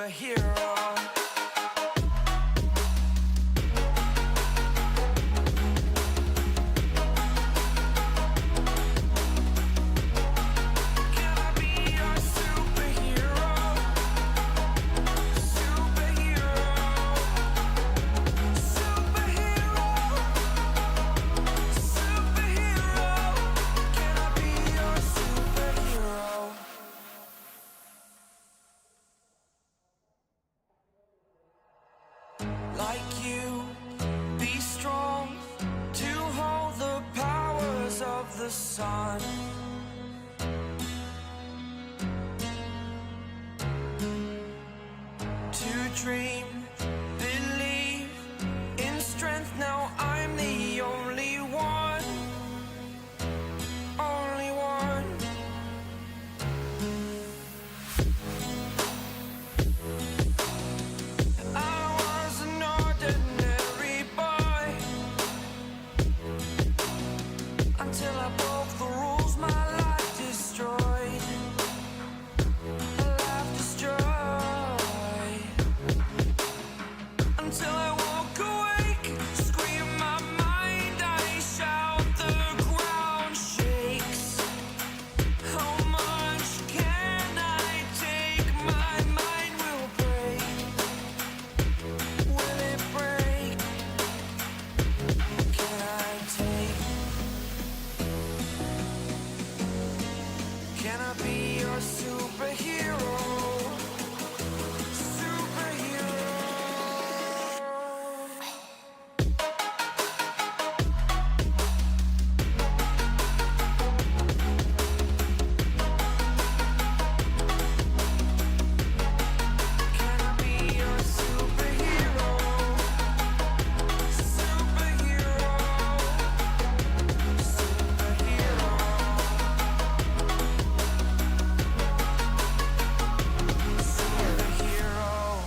superhero. Like you, be strong to hold the powers of the sun. To dream, believe in strength. Now I'm the only one, only one. Until I broke the rules, my life destroyed. Life destroyed. Until I walk awake, scream my mind, I shout, the ground shakes. How much can I take? My mind will break. Will it break? Can I take? Can I be your superhero? Superhero. Can I be your superhero? Superhero. Superhero. Superhero.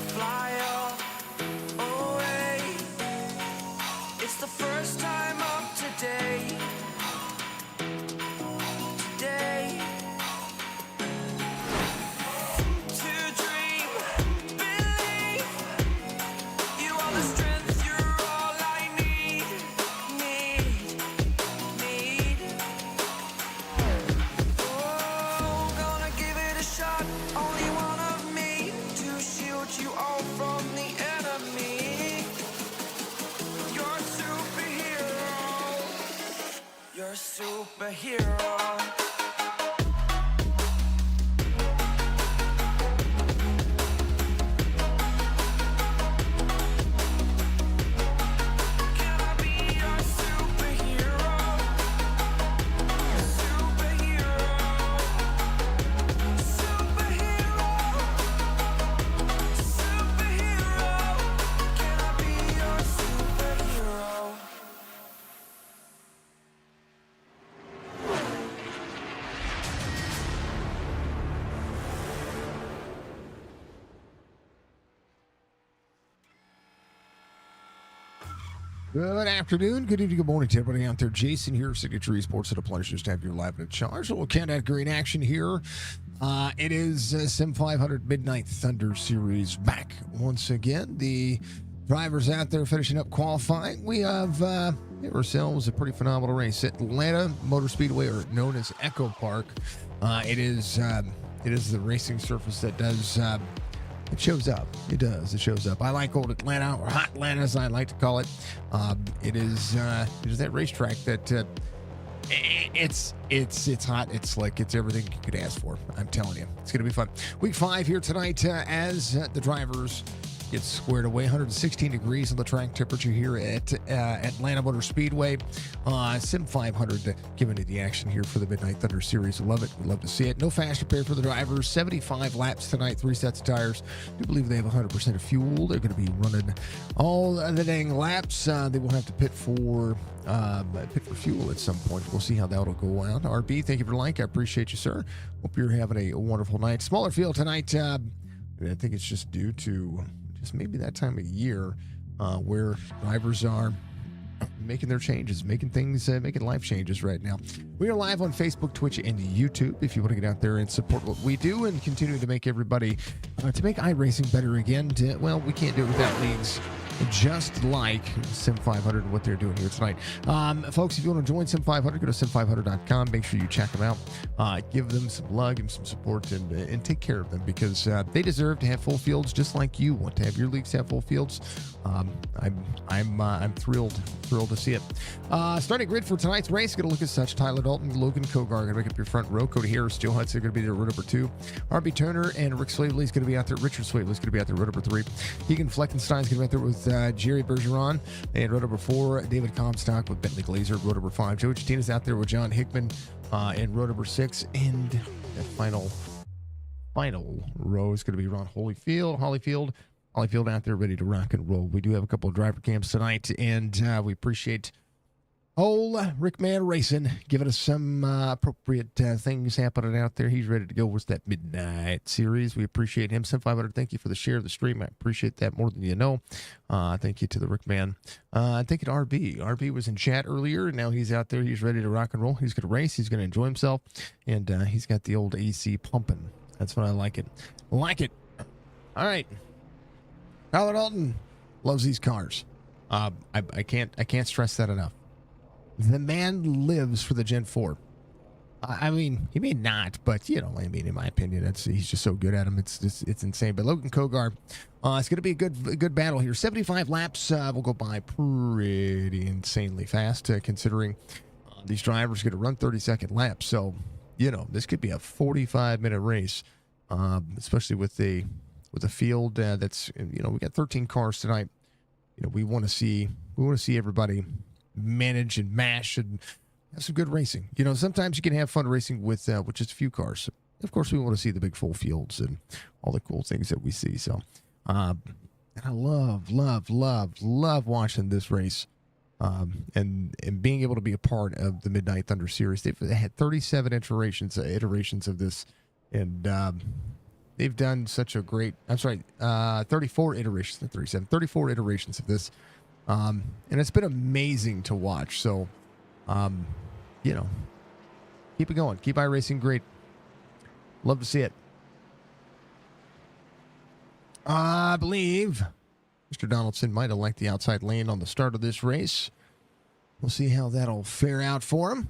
Fly away. It's the first time of today. Today. To dream, believe. You are the strength, you're all I need. Need. Oh, gonna give it a shot. Only one of me to shield you all from the enemy. You're a superhero. You're a superhero. Can I be your superhero? Superhero. Superhero. Superhero. Can I be your superhero? Good afternoon, good evening, good morning to everybody out there. Jason here, Signature Esports. It's a pleasure to have you live in charge. A little CANT Green action here. It is SIM500 Midnight Thunder Series back once again. The drivers out there finishing up qualifying. We have ourselves a pretty phenomenal race at Atlanta Motor Speedway, or known as Echo Park. It is the racing surface that does. It shows up. It does. It shows up. I like old Atlanta, or hot Atlanta, as I like to call it. It is that racetrack that it's hot. It's slick. It's everything you could ask for. I'm telling you, it's going to be fun. Week 5 here tonight as the drivers get squared away. 116 degrees on the track temperature here at Atlanta Motor Speedway. SIM500 giving it the action here for the Midnight Thunder Series. Love it. We love to see it. No fast repair for the drivers. 75 laps tonight. 3 sets of tires. I do believe they have 100% of fuel. They're going to be running all the dang laps. They will have to pit for fuel at some point. We'll see how that'll go out. RB, thank you for the like. I appreciate you, sir. Hope you're having a wonderful night. Smaller field tonight. I think it's just due to just maybe that time of year where drivers are making their changes, making life changes right now. We are live on Facebook, Twitch, and YouTube. If you want to get out there and support what we do and continue to make everybody, to make iRacing better again, well, we can't do it without leagues just like SIM500 and what they're doing here tonight. Folks, if you want to join SIM500, go to sim500.com. Make sure you check them out. Give them some love, give them some support, and take care of them because they deserve to have full fields just like you want to have your leagues have full fields. I'm thrilled to see it. Starting grid for tonight's race, going to look at such. Tyler Dalton, Logan Kogar going to make up your front row. Cody Harris, Joe Hudson going to be there, row number 2. RB Turner and Rick Swavely is going to be out there. Richard Swavely is going to be out there, row number 3. Keegan Fleckenstein is going to be out there with Jerry Bergeron, and row number 4, David Comstock with Bentley Glazer, row number 5. Joe Chatina's out there with John Hickman in row number 6, and that final row is going to be Ron Holyfield out there ready to rock and roll. We do have a couple of driver cams tonight, and we appreciate Rickman Racing giving us some appropriate things happening out there. He's ready to go with that midnight series. We appreciate him. SIM500, thank you for the share of the stream. I appreciate that more than you know. Thank you to the Rickman. Thank you to RB. RB was in chat earlier, and now he's out there. He's ready to rock and roll. He's going to race. He's going to enjoy himself, and he's got the old AC pumping. That's what I like it. Like it. All right. Tyler Dalton loves these cars. I can't stress that enough. The man lives for the Gen 4. I mean, he may not, but in my opinion, he's just so good at them. It's insane. But Logan Kogar, it's going to be a good battle here. 75 laps will go by pretty insanely fast, considering these drivers are going to run 30-second laps. So, this could be a 45-minute race, especially with the field that's we got 13 cars tonight. We want to see everybody manage and mash and have some good racing. Sometimes you can have fun racing with just a few cars. Of course, we want to see the big full fields and all the cool things that we see. So, and I love watching this race, and being able to be a part of the Midnight Thunder series. They've had 37 iterations of this, and they've done such a great. 34 iterations, not 37. 34 iterations of this. And it's been amazing to watch. So, keep it going. Keep iRacing great. Love to see it. I believe Mr. Donaldson might have liked the outside lane on the start of this race. We'll see how that'll fare out for him.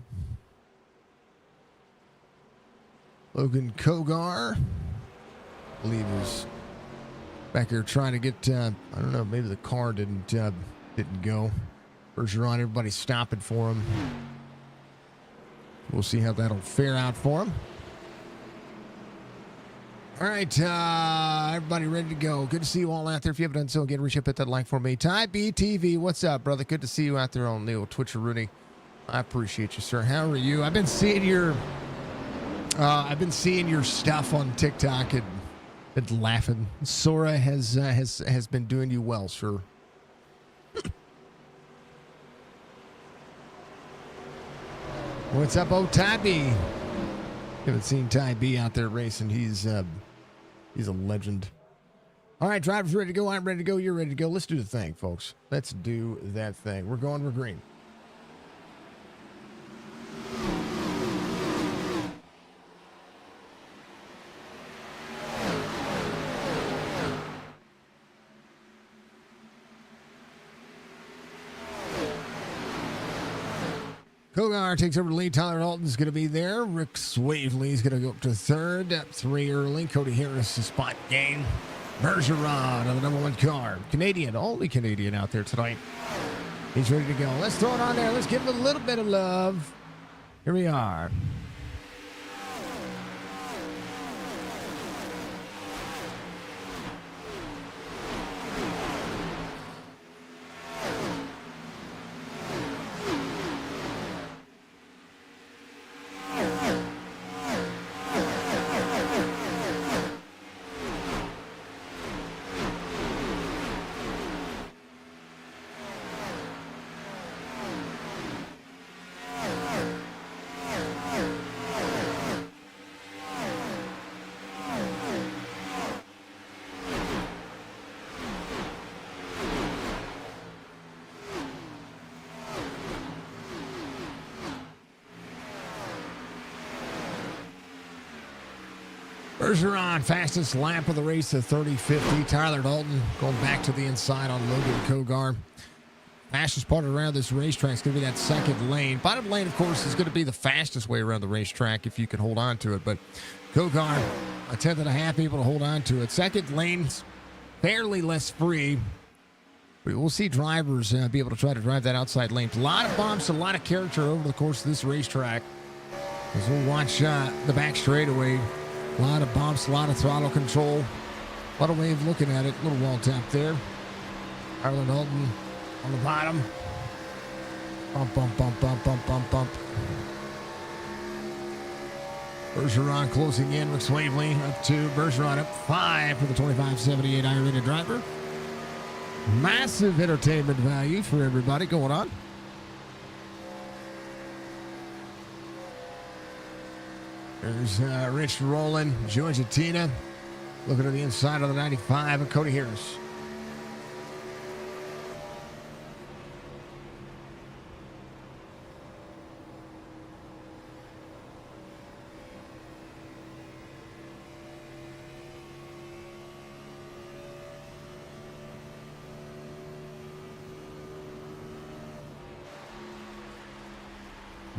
Logan Kogar, I believe, is back here trying to get, I don't know, maybe the car didn't go. Bergeron, everybody's stopping for him. We'll see how that'll fare out for him. All right, everybody ready to go. Good to see you all out there. If you haven't done so, again, reach up, hit that like for me. Ty BTV, what's up, brother? Good to see you out there on the old Twitch, Rooney. I appreciate you, sir. How are you? I've been seeing your stuff on TikTok and been laughing. Sora has been doing you well, sir. What's up, old Ty B? Haven't seen Ty B out there racing. He's a legend. All right, drivers ready to go. I'm ready to go. You're ready to go. Let's do the thing, folks. Let's do that thing. We're green. Kogar takes over the lead. Tyler Dalton's going to be there. Rick Swavely is going to go up to third. 3 early. Cody Harris, a spot gain. Bergeron on the number 1 car. Canadian, only Canadian out there tonight. He's ready to go. Let's throw it on there. Let's give him a little bit of love. Here we are. Bergeron, fastest lap of the race at 30.50. Tyler Dalton going back to the inside on Logan Kogar. Fastest part around this racetrack is going to be that second lane. Bottom lane, of course, is going to be the fastest way around the racetrack if you can hold on to it. But Kogar, a tenth and a half able to hold on to it. Second lane's fairly less free. But we'll see drivers be able to try to drive that outside lane. A lot of bumps, a lot of character over the course of this racetrack. As we'll watch the back straightaway. A lot of bumps, a lot of throttle control. A lot of way of looking at it. A little wall tap there. Tyler Dalton on the bottom. Bump, bump, bump, bump, bump, bump, bump. Bergeron closing in. Rick Swavely up 2. Bergeron up 5 for the 2578 iron-rated driver. Massive entertainment value for everybody going on. There's Rich Rowland, Georgia Tina. Looking at the inside of the 95 of Cody Harris.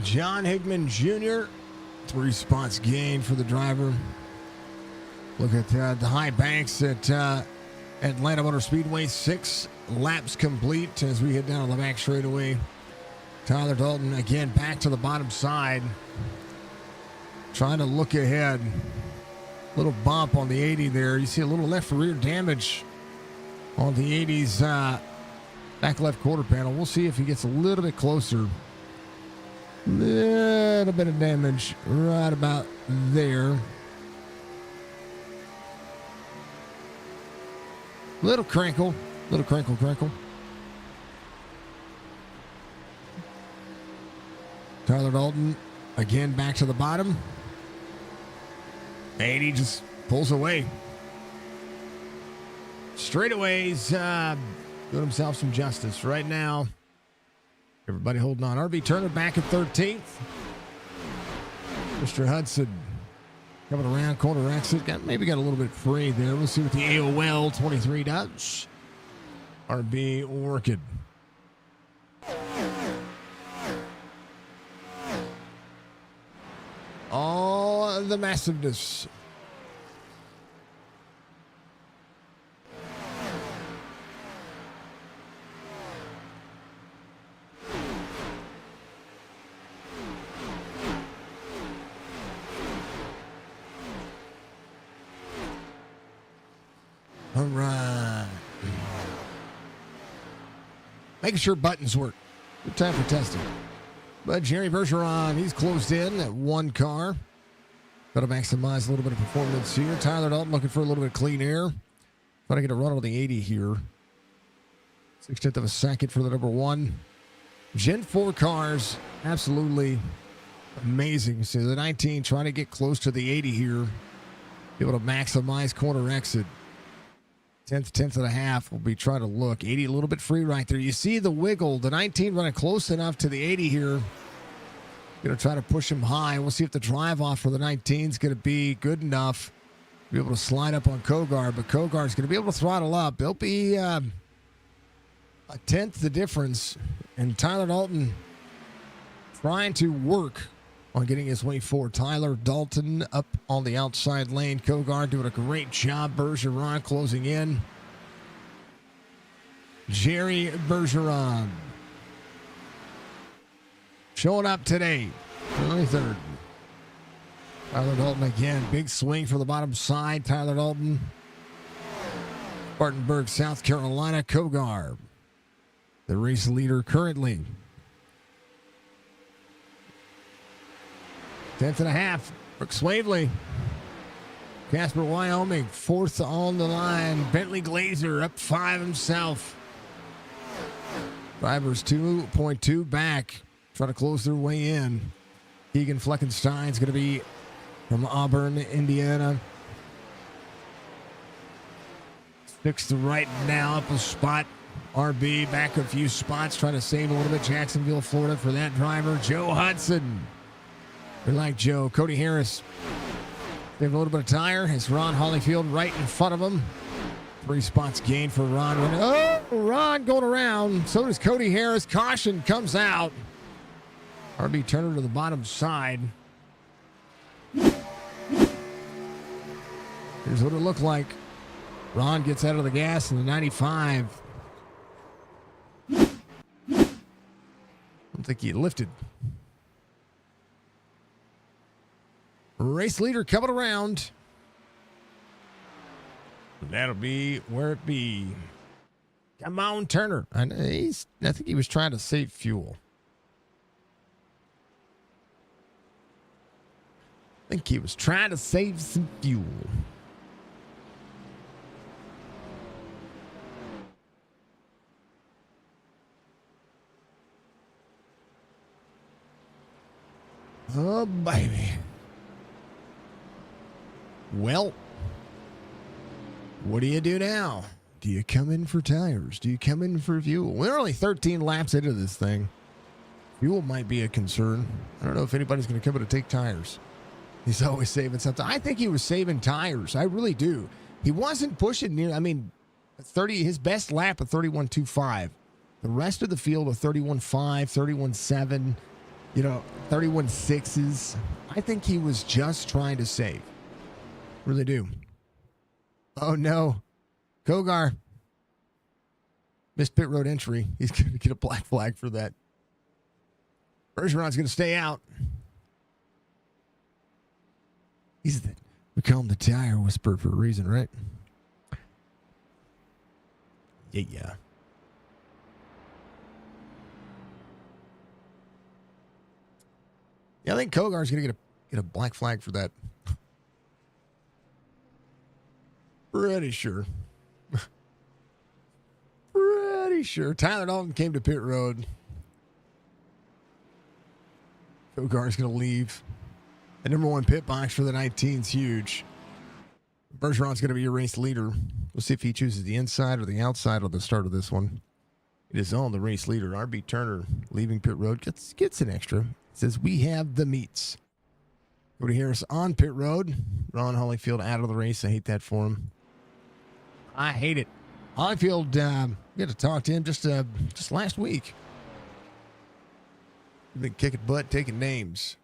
John Higman Jr., 3 spots gained for the driver. Look at the high banks at Atlanta Motor Speedway. 6 laps complete as we head down on the back straightaway. Tyler Dalton again back to the bottom side. Trying to look ahead. Little bump on the 80 there. You see a little left rear damage on the 80's back left quarter panel. We'll see if he gets a little bit closer. Little bit of damage right about there. Little crinkle. Little crinkle. Tyler Dalton again back to the bottom. 80 just pulls away. Straightaways doing himself some justice right now. Everybody holding on. RB Turner back at 13th. Mr. Hudson coming around corner exit. Maybe got a little bit free there. We'll see what the AOL 23 does. RB working. All the massiveness. All right. Making sure buttons work. Good time for testing. But Jerry Bergeron, he's closed in at 1 car. Got to maximize a little bit of performance here. Tyler Dalton looking for a little bit of clean air. Trying to get a run on the 80 here. 1/16 of a second for the number 1. Gen 4 cars, absolutely amazing. So the 19 trying to get close to the 80 here. Be able to maximize corner exit. 10th and a half will be trying to look. 80 a little bit free right there. You see the wiggle. The 19 running close enough to the 80 here. Going to try to push him high. We'll see if the drive off for the 19 is going to be good enough to be able to slide up on Kogar. But Kogar is going to be able to throttle up. It'll be a 10th the difference. And Tyler Dalton trying to work on getting his way forward. Tyler Dalton up on the outside lane. Kogar doing a great job. Bergeron closing in. Jerry Bergeron showing up today. 23rd. Tyler Dalton again. Big swing for the bottom side. Tyler Dalton. Spartanburg, South Carolina. Kogar, the race leader currently. 10th and a half. Brooke Swavely. Casper, Wyoming, 4th on the line. Bentley Glazer up 5 himself. Drivers 2.2 back. Trying to close their way in. Keegan Fleckenstein's going to be from Auburn, Indiana. 6th right now, up a spot. RB back a few spots. Trying to save a little bit. Jacksonville, Florida for that driver. Joe Hudson. We like Joe. Cody Harris They have a little bit of tire. It's Ron Holyfield right in front of him. 3 spots gained for Ron. Oh, Ron going around. So does Cody Harris. Caution comes out. RB Turner to the bottom side. Here's what it looked like. Ron gets out of the gas in the 95. I don't think he lifted. Race leader coming around. That'll be where it be. Come on, Turner. I think he was trying to save fuel. I think he was trying to save some fuel. Oh, baby. Well, what do you do now? Do you come in for tires? Do you come in for fuel? We're only 13 laps into this thing. Fuel might be a concern. I don't know if anybody's going to come in to take tires. He's always saving something. I think he was saving tires. I really do. He wasn't pushing near. I mean, his best lap of 31.25. The rest of the field of 31.5, 31.7, 31.6s. I think he was just trying to save. Really do. Oh, no. Kogar missed pit road entry. He's going to get a black flag for that. Bergeron's going to stay out. We call him the tire whisperer for a reason, right? Yeah. Yeah, I think Kogar's going to get a black flag for that. Pretty sure. Pretty sure. Tyler Dalton came to pit road. Kogar's going to leave. The number 1 pit box for the 19 is huge. Bergeron's going to be your race leader. We'll see if he chooses the inside or the outside at the start of this one. It is on the race leader. RB Turner leaving pit road gets an extra. It says, we have the meats. Cody Harris on pit road. Ron Holyfield out of the race. I hate that for him. I hate it. Holyfield, we had to talk to him just last week. He's been kicking butt, taking names.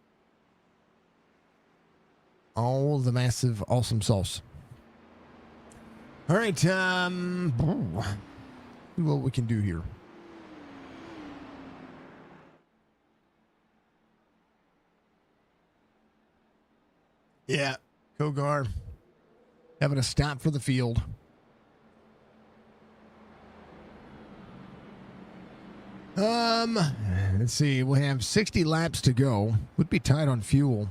All the massive, awesome sauce. All right, see what we can do here. Yeah, Kogar having a stop for the field. Let's see. We have 60 laps to go. Would be tight on fuel.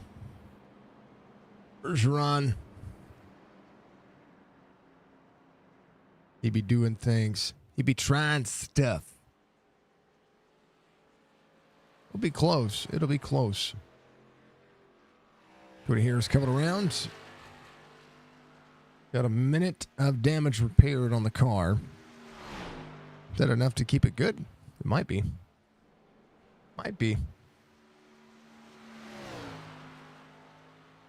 Bergeron. He'd be doing things. He'd be trying stuff. It'll be close. It'll be close. Cody Harris coming around. Got a minute of damage repaired on the car. Is that enough to keep it good? It might be. Might be.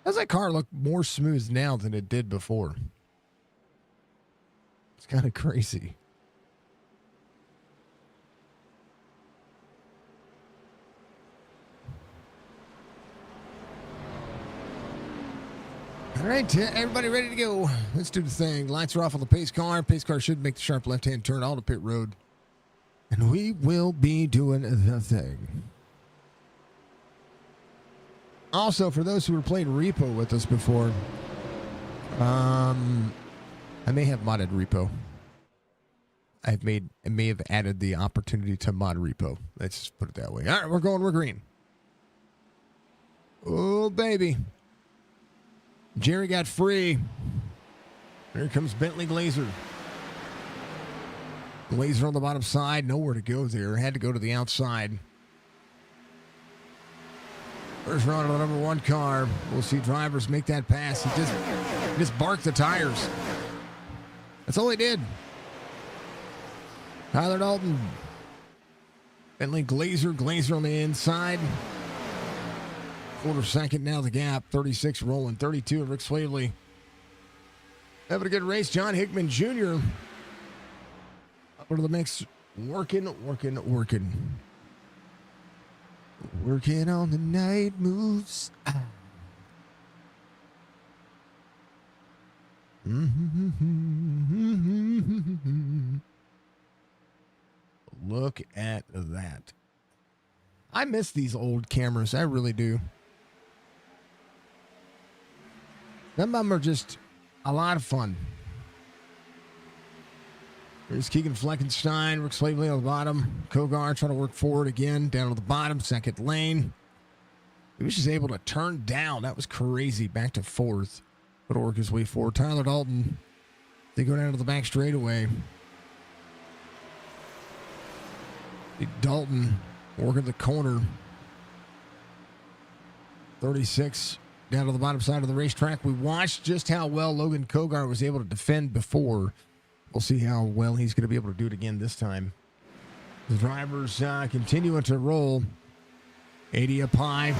Does that car look more smooth now than it did before? It's kind of crazy. All right, everybody ready to go. Let's do the thing. Lights are off on the pace car. Pace car should make the sharp left-hand turn all to pit road. And we will be doing the thing. Also, for those who were playing Repo with us before, I may have modded Repo. I may have added the opportunity to mod Repo. Let's just put it that way. All right, we're green. Oh, baby. Jerry got free. Here comes Bentley Glazer. Glazer on the bottom side. Nowhere to go there. Had to go to the outside. First round of the number 1 car. We'll see drivers make that pass. He just barked the tires. That's all he did. Tyler Dalton. Bentley Glazer. Glazer on the inside. Quarter second now the gap. 36 rolling. 32 of Rick Swavely. Having a good race. John Hickman Jr. up into the mix. Working. Working on the night moves. Look at that. I miss these old cameras. I really do. Some of them are just a lot of fun. There's Keegan Fleckenstein, Rick Swavely on the bottom. Kogar trying to work forward again, down to the bottom, second lane. He was just able to turn down. That was crazy. Back to fourth. But work his way forward. Tyler Dalton, they go down to the back straightaway. Dalton working the corner. 36 down to the bottom side of the racetrack. We watched just how well Logan Kogar was able to defend before. We'll see how well he's going to be able to do it again this time. The drivers continuing to roll. 80 up high.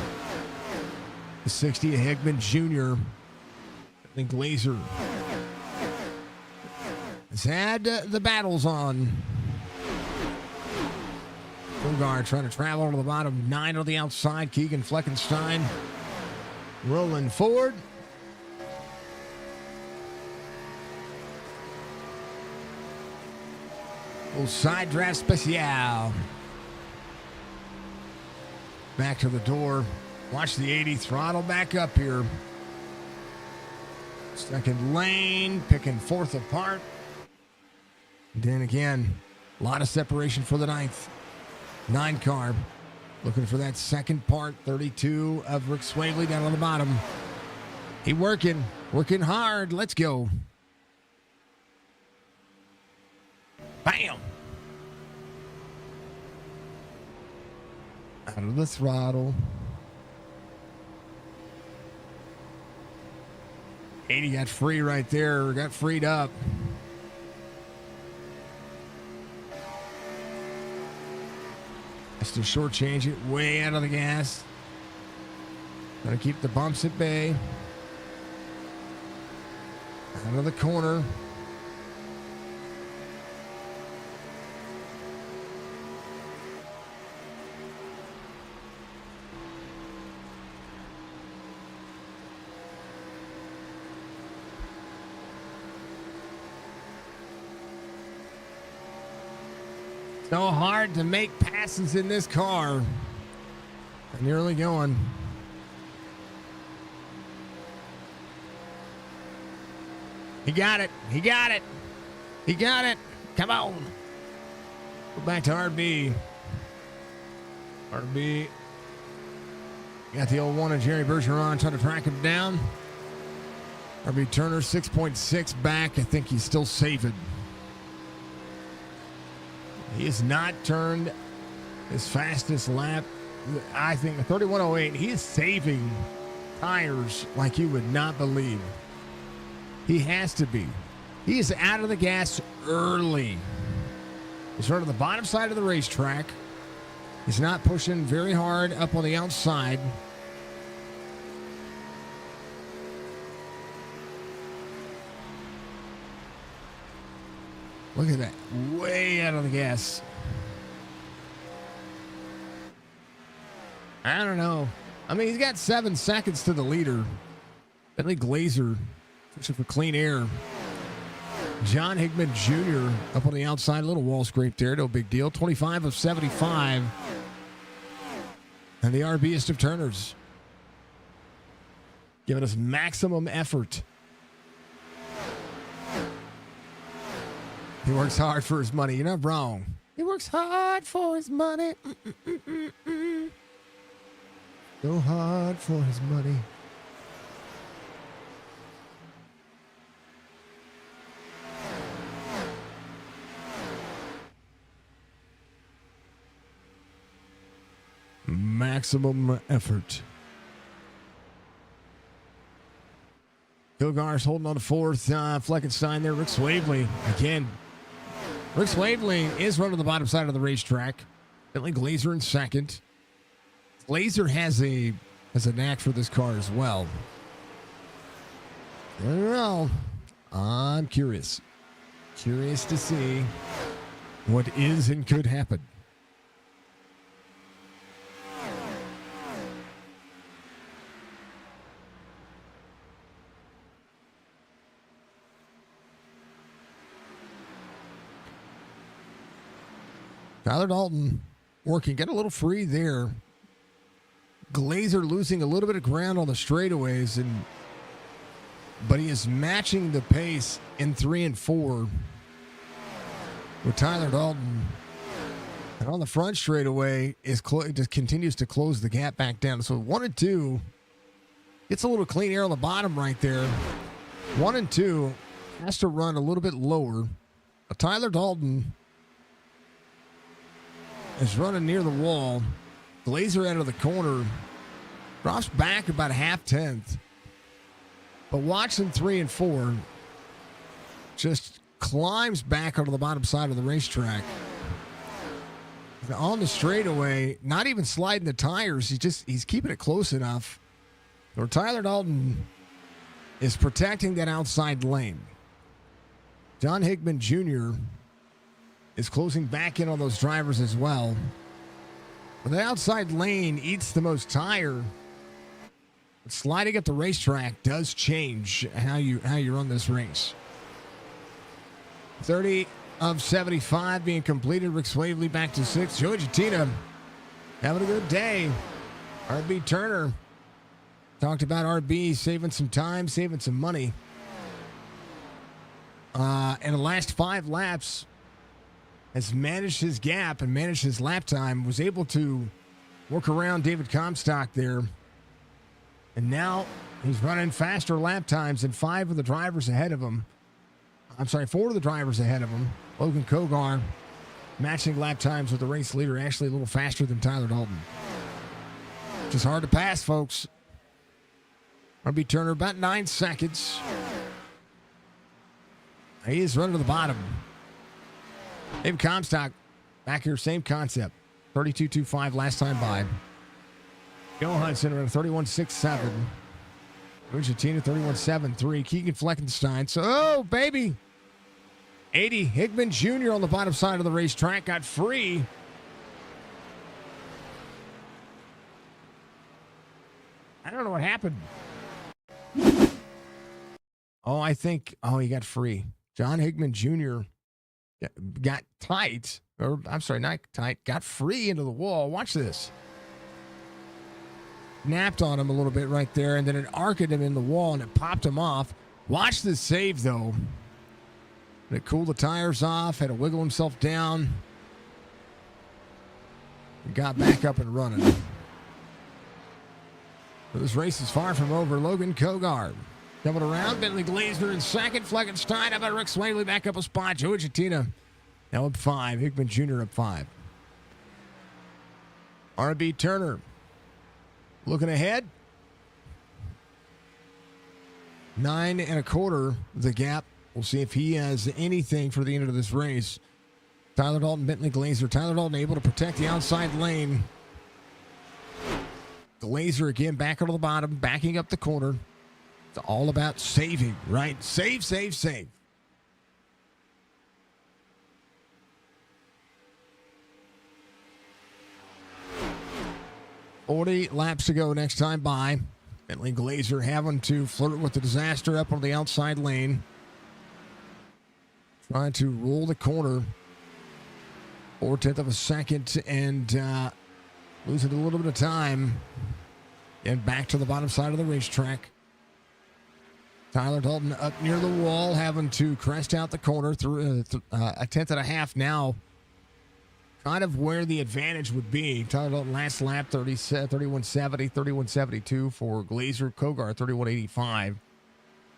The 60 of Hickman Jr. I think Glazer has had the battles on. Kogar trying to travel to the bottom. 9 on the outside. Keegan Fleckenstein rolling forward. Little side draft special. Back to the door. Watch the 80 throttle back up here. Second lane, picking fourth apart. And then again, a lot of separation for the ninth. 9 car. Looking for that second part. 32 of Rick Swavely down on the bottom. He working hard. Let's go. Bam! Out of the throttle. 80 got free right there. Got freed up. Has to shortchange it way out of the gas. Gotta keep the bumps at bay. Out of the corner. So hard to make passes in this car. Nearly going. He got it. He got it. He got it. Come on. Go back to RB. RB. Got the old one of Jerry Bergeron trying to track him down. RB Turner 6.6 back. I think he's still saving. He has not turned his fastest lap. I think 31.08. He is saving tires like you would not believe. He has to be. He is out of the gas early. He's running the bottom side of the racetrack. He's not pushing very hard up on the outside. Look at that. Way out of the gas. I don't know. I mean, he's got 7 seconds to the leader. Bentley Glazer, pushing for clean air. John Hickman Jr. up on the outside. A little wall scrape there. No big deal. 25 of 75. And the RBist of Turners. Giving us maximum effort. He works hard for his money. You're not wrong. He works hard for his money. So hard for his money. Maximum effort. Kogar's holding on to fourth. Fleckenstein there. Rick Swavely again. Rick Swavely is running the bottom side of the racetrack. Bentley Glazer in second. Glazer has a has a knack for this car as well. I don't know. I'm curious. Curious to see what is and could happen. Tyler Dalton working, get a little free there. Glazer losing a little bit of ground on the straightaways, but he is matching the pace in 3 and 4 with Tyler Dalton. And on the front straightaway, just continues to close the gap back down. So 1 and 2 gets a little clean air on the bottom right there. 1 and 2 has to run a little bit lower. Tyler Dalton is running near the wall. Glazer out of the corner. Drops back about a half-tenth. But watching 3 and 4 just climbs back onto the bottom side of the racetrack. On the straightaway, not even sliding the tires. He's keeping it close enough where Tyler Dalton is protecting that outside lane. John Hickman Jr. is closing back in on those drivers as well. But the outside lane eats the most tire. But sliding at the racetrack does change how you run this race. 30 of 75 being completed. Rick Swavely back to 6th. Joey Gitina having a good day. RB Turner talked about RB saving some time, saving some money. In the last 5 laps, has managed his gap and managed his lap time, was able to work around David Comstock there. And now he's running faster lap times than 4 of the drivers ahead of him. Logan Kogar matching lap times with the race leader, actually a little faster than Tyler Dalton. Just hard to pass, folks. RB Turner about 9 seconds. He is running to the bottom. David Comstock back here, same concept. 32.25 last time by. Joe Hudson around 31.67. Argentina 31.73. Keegan Fleckenstein. So, oh, baby. 80. Hickman Jr. on the bottom side of the racetrack got free. I don't know what happened. He got free. John Hickman Jr. got tight. Or, I'm sorry, not tight. Got free into the wall. Watch this. Napped on him a little bit right there, and then it arced him in the wall, and it popped him off. Watch this save, though. And it cooled the tires off, had to wiggle himself down. And got back up and running. But this race is far from over. Logan Kogar coming around. Bentley Glazer in second. Fleckenstein. How about Rick Swaley back up a spot? Joey Gitina now up 5. Hickman Jr. up 5. RB Turner looking ahead. 9 1/4 the gap. We'll see if he has anything for the end of this race. Tyler Dalton, Bentley Glazer. Tyler Dalton able to protect the outside lane. Glazer again back onto the bottom, backing up the corner. It's all about saving, right? Save, save, save. $40 laps to go next time by. Bentley Glazer having to flirt with the disaster up on the outside lane. Trying to roll the corner. 4/10 of a second and losing a little bit of time. And back to the bottom side of the racetrack. Tyler Dalton up near the wall, having to crest out the corner through a 10th and a half now. Kind of where the advantage would be. Tyler Dalton last lap 31.70, 31.72 for Glazer. Kogar 31.85.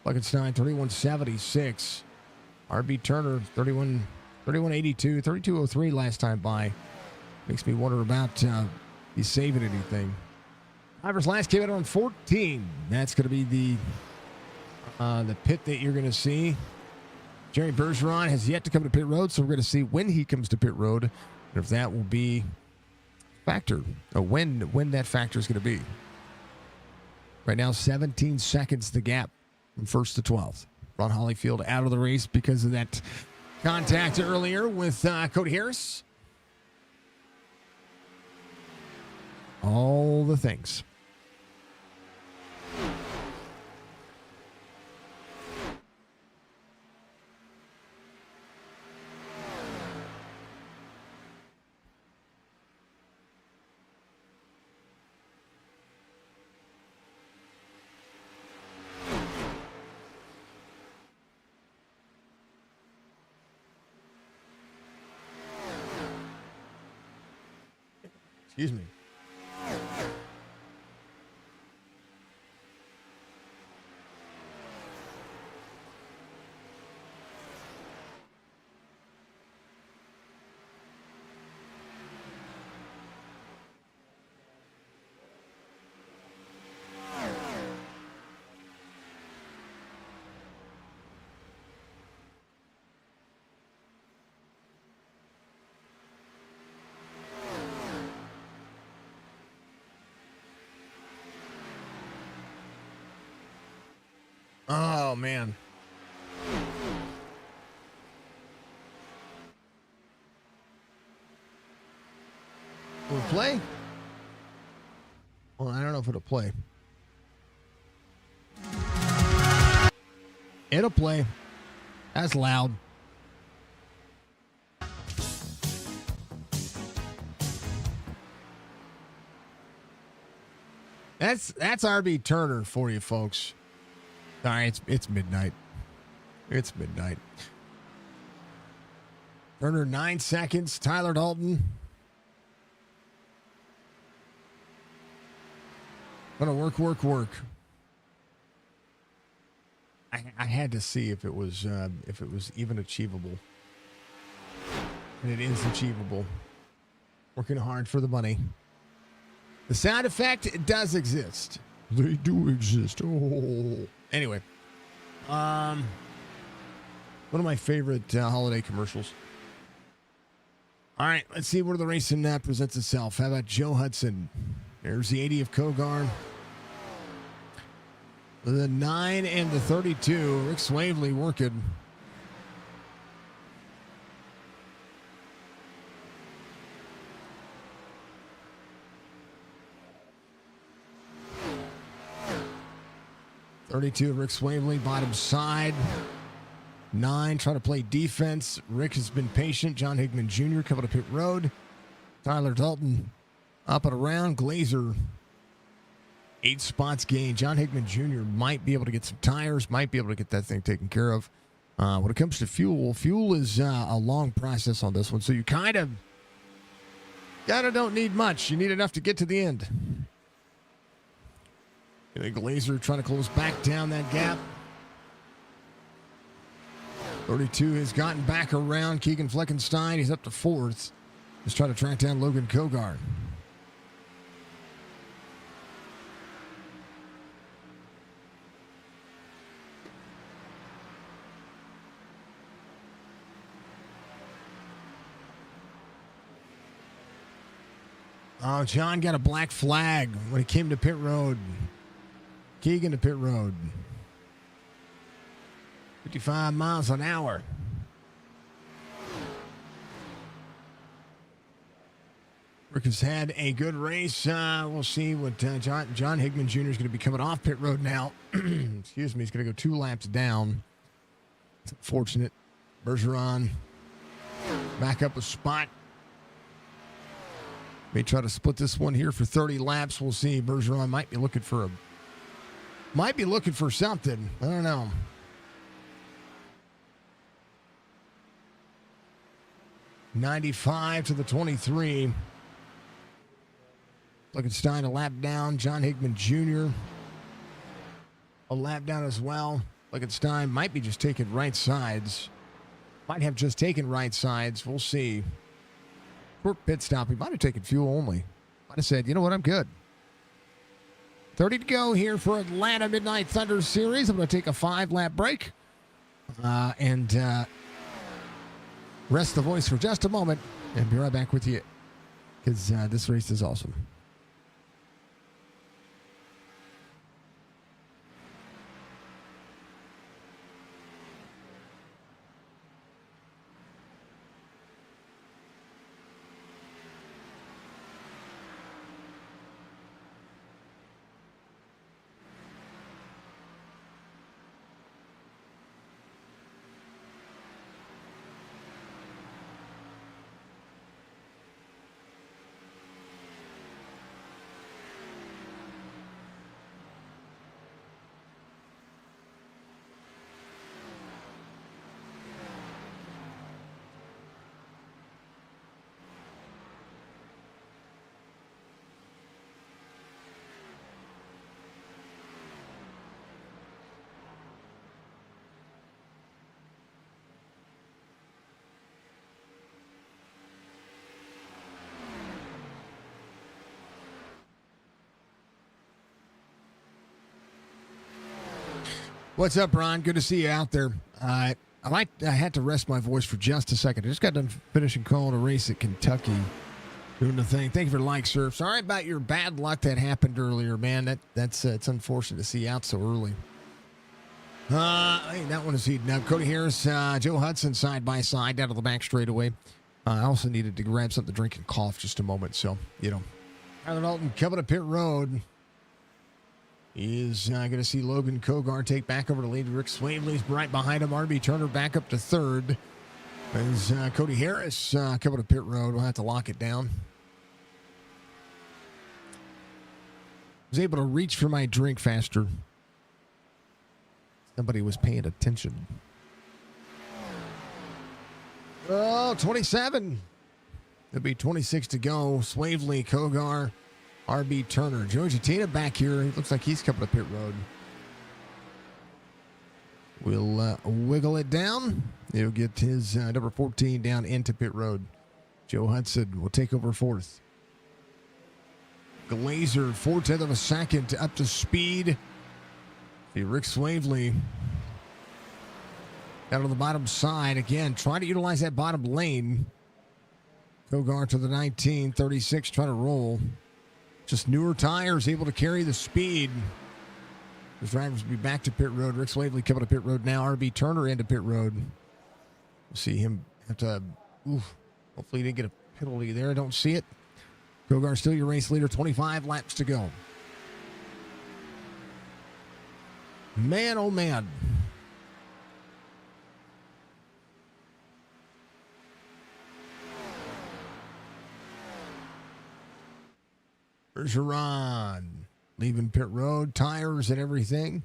Fleckenstein 31.76. RB Turner 31.82, 32.03 last time by. Makes me wonder about he's saving anything. Drivers last came out on 14. That's going to be the pit that you're going to see. Jerry Bergeron has yet to come to pit road, so we're going to see when he comes to pit road, and if that will be a factor, or when that factor is going to be. Right now, 17 seconds the gap from first to 12th. Ron Hollyfield out of the race because of that contact earlier with Cody Harris. All the things. Excuse me. Oh, man. Will it play? Well, I don't know if it'll play. It'll play. That's loud. That's RB Turner for you, folks. All right, it's midnight. It's midnight. Turner, 9 seconds. Tyler Dalton. Gonna work. I had to see if it was even achievable, and it is achievable. Working hard for the money. The sound effect does exist. They do exist. Oh. Anyway, one of my favorite holiday commercials. All right, let's see where the racing presents itself. How about Joe Hudson? There's the 80 of Kogar. The 9 and the 32. Rick Swavely working. .32, Rick Swavely, bottom side. 9, trying to play defense. Rick has been patient. John Higman Jr. coming to pit road. Tyler Dalton up and around. Glazer, 8 spots gained. John Higman Jr. might be able to get some tires, might be able to get that thing taken care of. When it comes to fuel is a long process on this one, so you kind of don't need much. You need enough to get to the end. Glazer trying to close back down that gap. 32 has gotten back around Keegan Fleckenstein. He's up to 4th. Just trying to track down Logan Kogar. Oh, John got a black flag when he came to pit road. Keegan to pit road. 55 miles an hour. Rick has had a good race. We'll see what John Higman Jr. is going to be coming off pit road now. Excuse me. He's going to go 2 laps down. It's unfortunate. Bergeron back up a spot. May try to split this one here for 30 laps. We'll see. Bergeron might be looking for something. I don't know. .95 to the 23. Fleckenstein a lap down. John Higman Jr. a lap down as well. Fleckenstein might be just taking right sides. Might have just taken right sides. We'll see. Short pit stop. He might have taken fuel only. Might have said, you know what, I'm good. 30 to go here for Atlanta Midnight Thunder Series. I'm going to take a 5-lap break and rest the voice for just a moment and be right back with you because this race is awesome. What's up, Ron? Good to see you out there. I had to rest my voice for just a second. I just got done finishing calling a race at Kentucky, doing the thing. Thank you for the like, sir. Sorry about your bad luck that happened earlier, man. That's it's unfortunate to see you out so early. Hey, that one is heating up. Cody Harris, Joe Hudson side by side down to the back straightaway. I also needed to grab something to drink and cough just a moment. So, Tyler Dalton coming to pit road. Is going to see Logan Kogar take back over the lead. Rick Swavely's right behind him. RB Turner back up to third. As Cody Harris coming to pit road. We'll have to lock it down. Was able to reach for my drink faster. Somebody was paying attention. Oh, 27. It'll be 26 to go. Swavely, Kogar, RB Turner. Joe Gitina back here. It looks like he's coming to pit road. We'll wiggle it down. He'll get his number 14 down into pit road. Joe Hudson will take over fourth. Glazer, 4/10 of a second up to speed. See Rick Swavely down on the bottom side. Again, trying to utilize that bottom lane. Kogar to the 19, 36, trying to roll. Just newer tires, able to carry the speed. The drivers will be back to pit road. Rick Swavely coming to pit road now. RB Turner into pit road. We'll see him have to, hopefully he didn't get a penalty there. I don't see it. Kogar still your race leader, 25 laps to go. Man, oh man. Bergeron leaving pit road, tires and everything.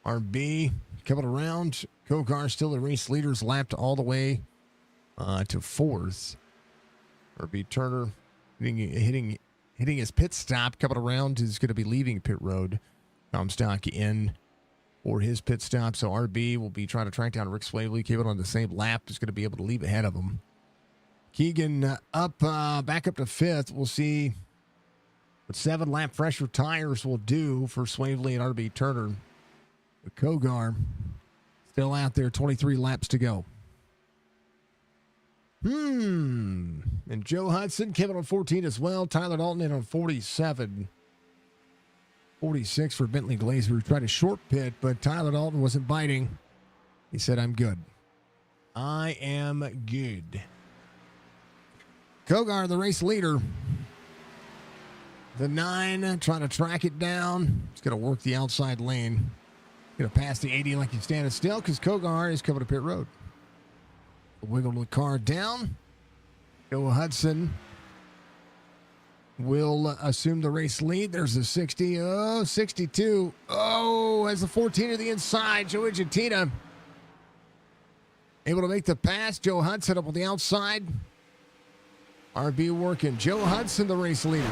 RB coming around. Kogar still the race leaders, lapped all the way to fourth. RB Turner hitting his pit stop, coming around is going to be leaving pit road. Comstock in for his pit stop, so RB will be trying to track down Rick Swavely. Keep it on the same lap, is going to be able to leave ahead of him. Keegan up, back up to fifth. We'll see what 7-lap fresher tires will do for Swavely and RB Turner. But Kogar still out there, 23 laps to go. And Joe Hudson came in on 14 as well. Tyler Dalton in on 47. 46 for Bentley Glazer, who tried a short pit, but Tyler Dalton wasn't biting. He said, I'm good. I am good. Kogar, the race leader. The 9 trying to track it down. He's going to work the outside lane. Going to pass the 80 like he's standing still because Kogar is coming to pit road. Wiggle the car down. Joe Hudson will assume the race lead. There's a 60. Oh, 62. Oh, has the 14 to the inside. Joe Gitina able to make the pass. Joe Hudson up on the outside. RB working. Joe Hudson, the race leader.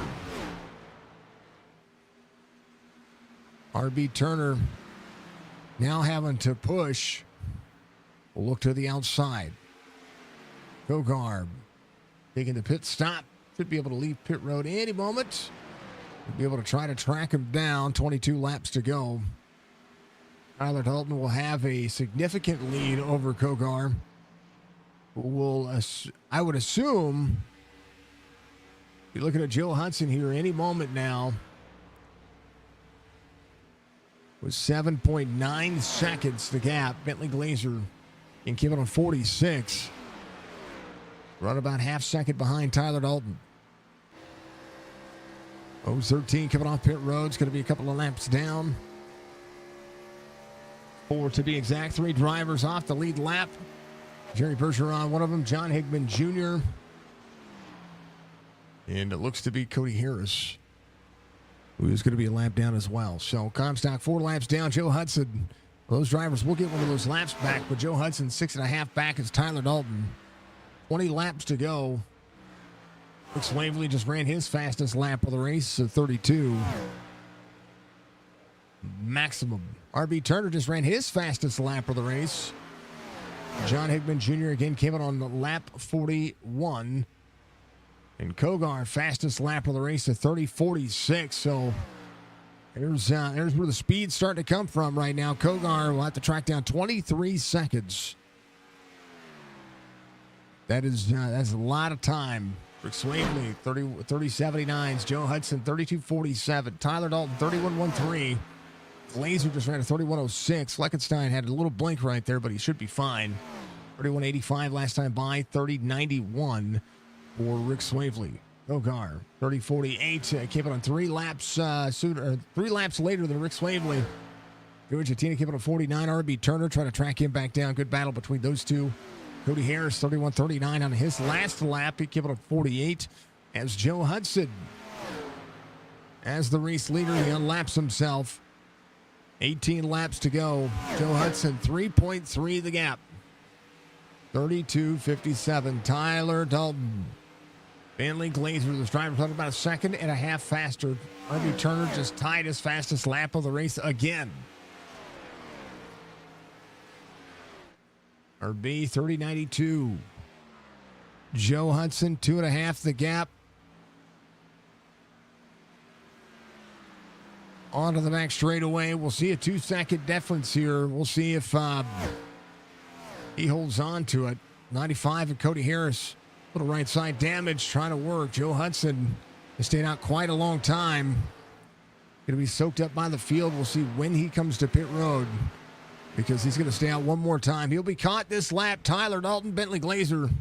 RB Turner now having to push. We'll look to the outside. Kogar taking the pit stop. Should be able to leave pit road any moment. We'll be able to try to track him down. 22 laps to go. Tyler Dalton will have a significant lead over Kogar. I would assume, you're looking at Joe Hudson here any moment now. With 7.9 seconds the gap. Bentley Glazer can keep it on 46. Run about half second behind Tyler Dalton. 13 coming off pit road. It's going to be a couple of laps down. 4 to be exact. 3 drivers off the lead lap. Jerry Bergeron, one of them. John Higman Jr. And it looks to be Cody Harris, who is going to be a lap down as well. So Comstock 4 laps down. Joe Hudson. Those drivers will get one of those laps back, but Joe Hudson 6.5 back as Tyler Dalton. 20 laps to go. Rick Swavely just ran his fastest lap of the race, 32. Maximum. RB Turner just ran his fastest lap of the race. John Higman Jr. again came in on lap 41. And Kogar, fastest lap of the race, 30.46. So There's where the speed's starting to come from right now. Kogar will have to track down 23 seconds. That's a lot of time. Rick Swavely, 30.79s. Joe Hudson, 32.47. Tyler Dalton, 31.13. Glazer just ran a 31.06. Fleckenstein had a little blink right there, but he should be fine. 31.85 last time by. 30.91 for Rick Swavely. Kogar, 30.48. Keep it on 3 laps sooner, 3 laps later than Rick Swavely. George Atina keep it on 49. RB Turner trying to track him back down. Good battle between those two. Cody Harris, 31.39 on his last lap. He kept it on 48 as Joe Hudson, as the race leader, he unlaps himself. 18 laps to go. Joe Hudson, 3.3 the gap. 32.57. Tyler Dalton. Bentley Glazer, the driver, talking about a second and a half faster. RB Turner just tied his fastest lap of the race again. RB 30.92. Joe Hudson, 2.5 the gap. Onto the back straightaway. We'll see a 2-second difference here. We'll see if he holds on to it. 95 and Cody Harris. Little right side damage trying to work. Joe Hudson has stayed out quite a long time. Going to be soaked up by the field. We'll see when he comes to pit road, because he's going to stay out one more time. He'll be caught this lap. Tyler Dalton, Bentley Glazer.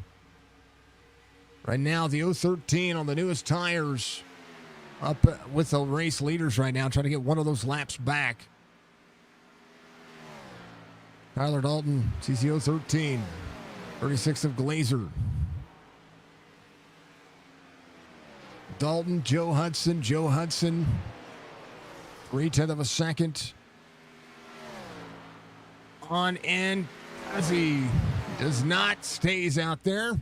Right now, the 013 on the newest tires. Up with the race leaders right now, trying to get one of those laps back. Tyler Dalton, CCO 13. 36 of Glazer. Dalton, Joe Hudson. 3/10 of a second. On end as he does not, stays out there.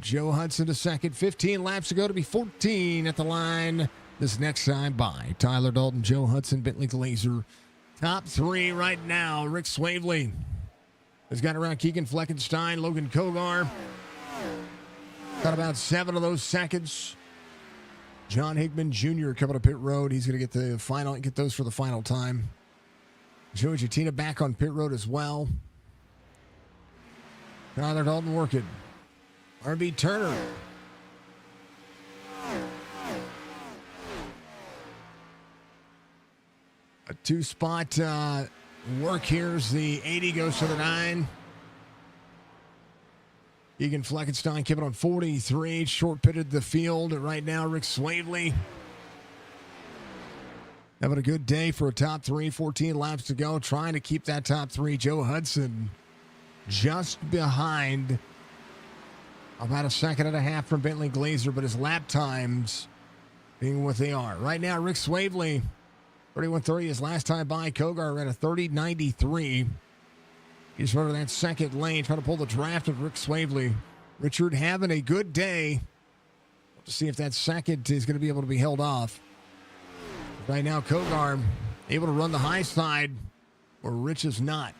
Joe Hudson to second. 15 laps to go to be 14 at the line this next time by. Tyler Dalton, Joe Hudson, Bentley Glazer. Top 3 right now. Rick Swavely has got around Keegan Fleckenstein, Logan Kogar. Got about 7 of those seconds. John Hickman Jr. coming to pit road. He's going to get those for the final time. Joe Giatina back on pit road as well. Tyler Dalton working. RB Turner. A 2-spot work here as the 80 goes to the 9. Egan Fleckenstein kept it on 43. Short pitted the field. And right now, Rick Swavely having a good day for a top 3. 14 laps to go. Trying to keep that top 3. Joe Hudson just behind. About a second and a half from Bentley Glazer, but his lap times being what they are. Right now, Rick Swavely, 31.30 his last time by. Kogar ran a 30.93. He's running that second lane, trying to pull the draft of Rick Swavely. Richard having a good day. To see if that second is going to be able to be held off. Right now, Kogar able to run the high side, where Rich is not.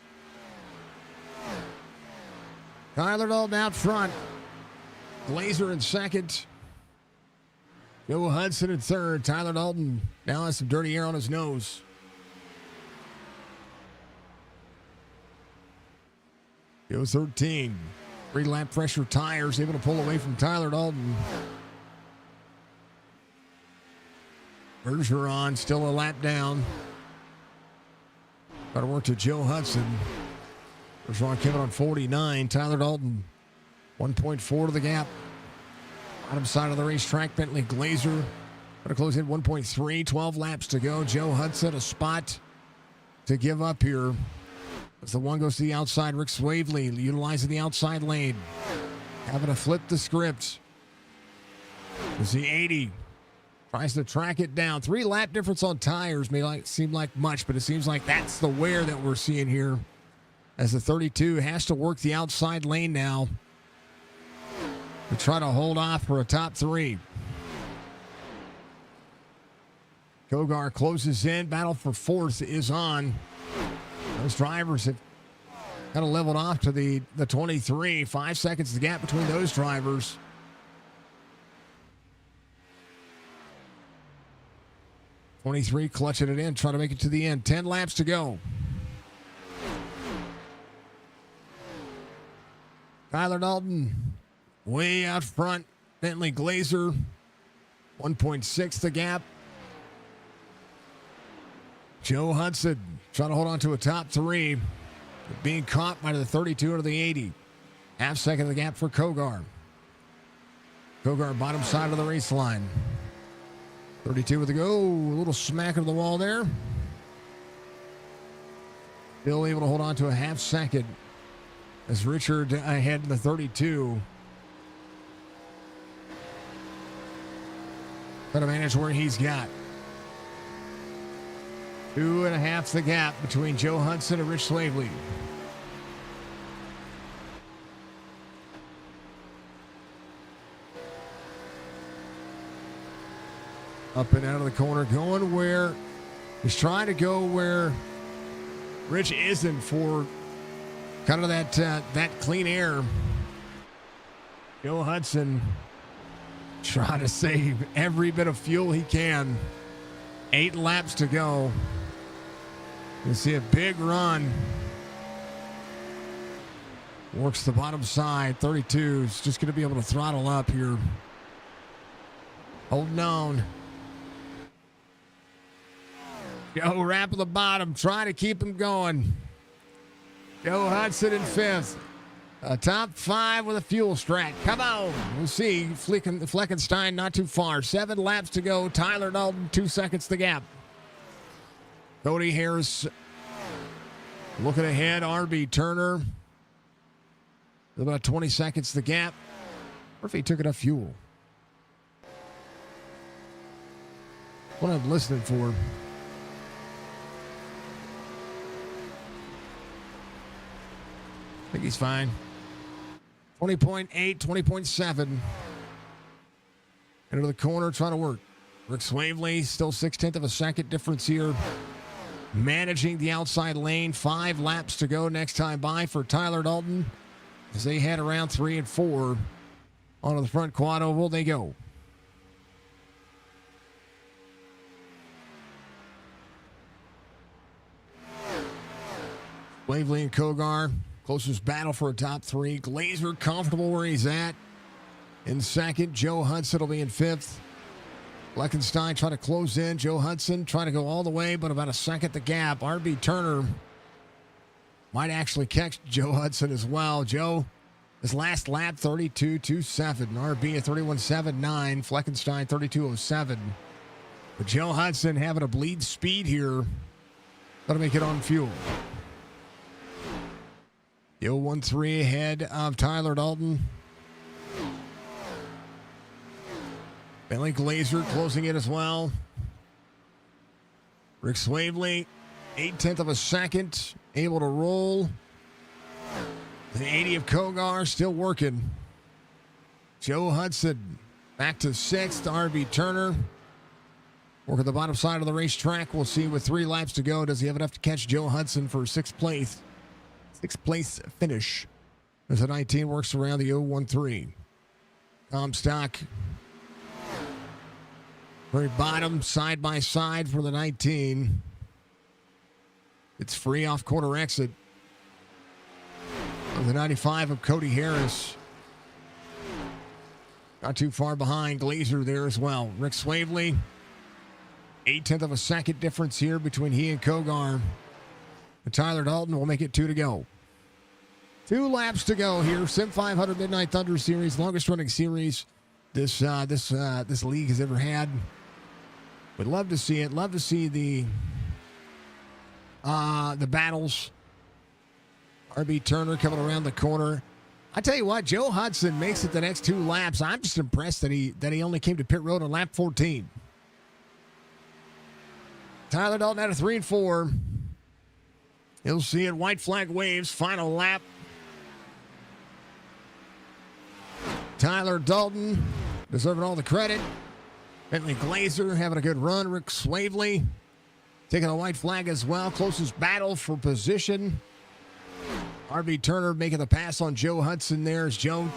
Tyler Dalton out front. Glazer in second. Joe Hudson in third. Tyler Dalton now has some dirty air on his nose. Joe 13. 3-lap pressure tires, able to pull away from Tyler Dalton. Bergeron still a lap down. Got to work to Joe Hudson. Bergeron kept it on 49. Tyler Dalton, 1.4 to the gap. Bottom side of the racetrack, Bentley Glazer. Got to close in 1.3. 12 laps to go. Joe Hudson, a spot to give up here. As the one goes to the outside, Rick Swavely utilizing the outside lane. Having to flip the script. As the 80 tries to track it down. 3-lap difference on tires may seem like much, but it seems like that's the wear that we're seeing here. As the 32 has to work the outside lane now to try to hold off for a top 3. Kogar closes in. Battle for 4th is on. Those drivers have kind of leveled off to the 23. 5 seconds the gap between those drivers. 23 clutching it in, trying to make it to the end. 10 laps to go. Tyler Dalton way out front. Bentley Glazer 1.6 the gap. Joe Hudson trying to hold on to a top 3. Being caught by the 32 under the 80. Half second of the gap for Kogar. Kogar bottom side of the race line. 32 with a go. A little smack into the wall there. Still able to hold on to a half second as Richard ahead in the 32. Trying to manage where he's got. 2.5 the gap between Joe Hudson and Rich Slavely. Up and out of the corner, going where he's trying to go where Rich isn't for kind of that clean air. Joe Hudson trying to save every bit of fuel he can. 8 laps to go. You see a big run. Works the bottom side. 32 is just going to be able to throttle up here. Holding on. Joe wrapping the bottom, trying to keep him going. Joe Hudson in 5th. Top 5 with a fuel strat. Come on. We'll see. Fleckenstein not too far. 7 laps to go. Tyler Dalton, 2 seconds the gap. Cody Harris looking ahead. RB Turner. About 20 seconds the gap. Murphy took enough fuel. What I'm listening for. I think he's fine. 20.8, 20.7. Into the corner, trying to work. Rick Swavely, still 0.6 of a second difference here. Managing the outside lane. 5 laps to go next time by for Tyler Dalton. As they head around 3 and 4. Onto the front quad oval they go. Swavely and Kogar. Closest battle for a top 3. Glazer comfortable where he's at. In 2nd, Joe Hudson will be in 5th. Fleckenstein trying to close in. Joe Hudson trying to go all the way, but about a second the gap. RB Turner might actually catch Joe Hudson as well. Joe, his last lap, 32.27. RB at 31.79. Fleckenstein, 32.07. But Joe Hudson having a bleed speed here. Got to make it on fuel. The 0-1-3 ahead of Tyler Dalton. Bentley Glazer closing it as well. Rick Swavely, 0.8 of a second, able to roll. The 80 of Kogar still working. Joe Hudson back to 6th. RB Turner working the bottom side of the racetrack. We'll see with 3 laps to go. Does he have enough to catch Joe Hudson for 6th place? 6th place finish as the 19 works around the 0-1-3. Comstock. Very bottom, side by side for the 19. It's free off quarter exit. The 95 of Cody Harris. Not too far behind. Glazer there as well. Rick Swavely. 0.8 of a second difference here between he and Kogar. And Tyler Dalton will make it 2 to go. 2 laps to go here. SIM500 Midnight Thunder Series, longest running series this league has ever had. Would love to see it. Love to see the battles. RB Turner coming around the corner. I tell you what, Joe Hudson makes it the next 2 laps. I'm just impressed that he only came to pit road on lap 14. Tyler Dalton out of 3 and 4. You'll see it. White flag waves. Final lap. Tyler Dalton deserving all the credit. Bentley Glazer having a good run. Rick Swavely taking a white flag as well. Closest battle for position. RB Turner making the pass on Joe Hudson there as Joe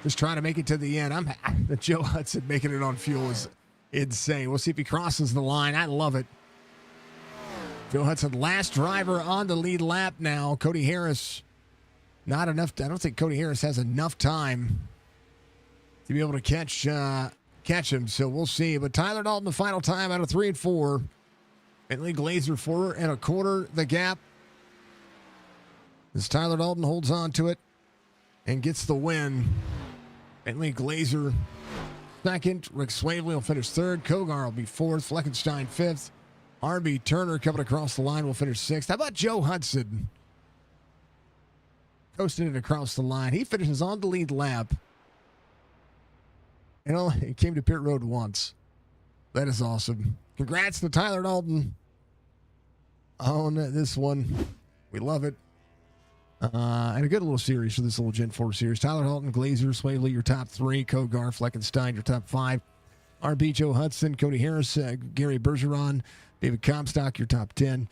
just trying to make it to the end. Joe Hudson making it on fuel is insane. We'll see if he crosses the line. I love it. Joe Hudson, last driver on the lead lap now. Cody Harris, not enough. I don't think Cody Harris has enough time to be able to catch him. So we'll see. But Tyler Dalton, the final time out of 3 and 4. Bentley Glazer 4 1/4 the gap. As Tyler Dalton holds on to it and gets the win. Bentley Glazer second. Rick Swavely will finish third. Kogar will be fourth. Fleckenstein fifth. R.B. Turner coming across the line will finish sixth. How about Joe Hudson? Coasting it across the line. He finishes on the lead lap. And he came to pit road once. That is awesome. Congrats to Tyler Dalton on this one. We love it. And a good little series for this little Gen 4 series. Tyler Dalton, Glazer, Swavely, your top 3. Kogar, Fleckenstein, your top 5. RB, Joe Hudson, Cody Harris, Gary Bergeron, David Comstock, your top 10.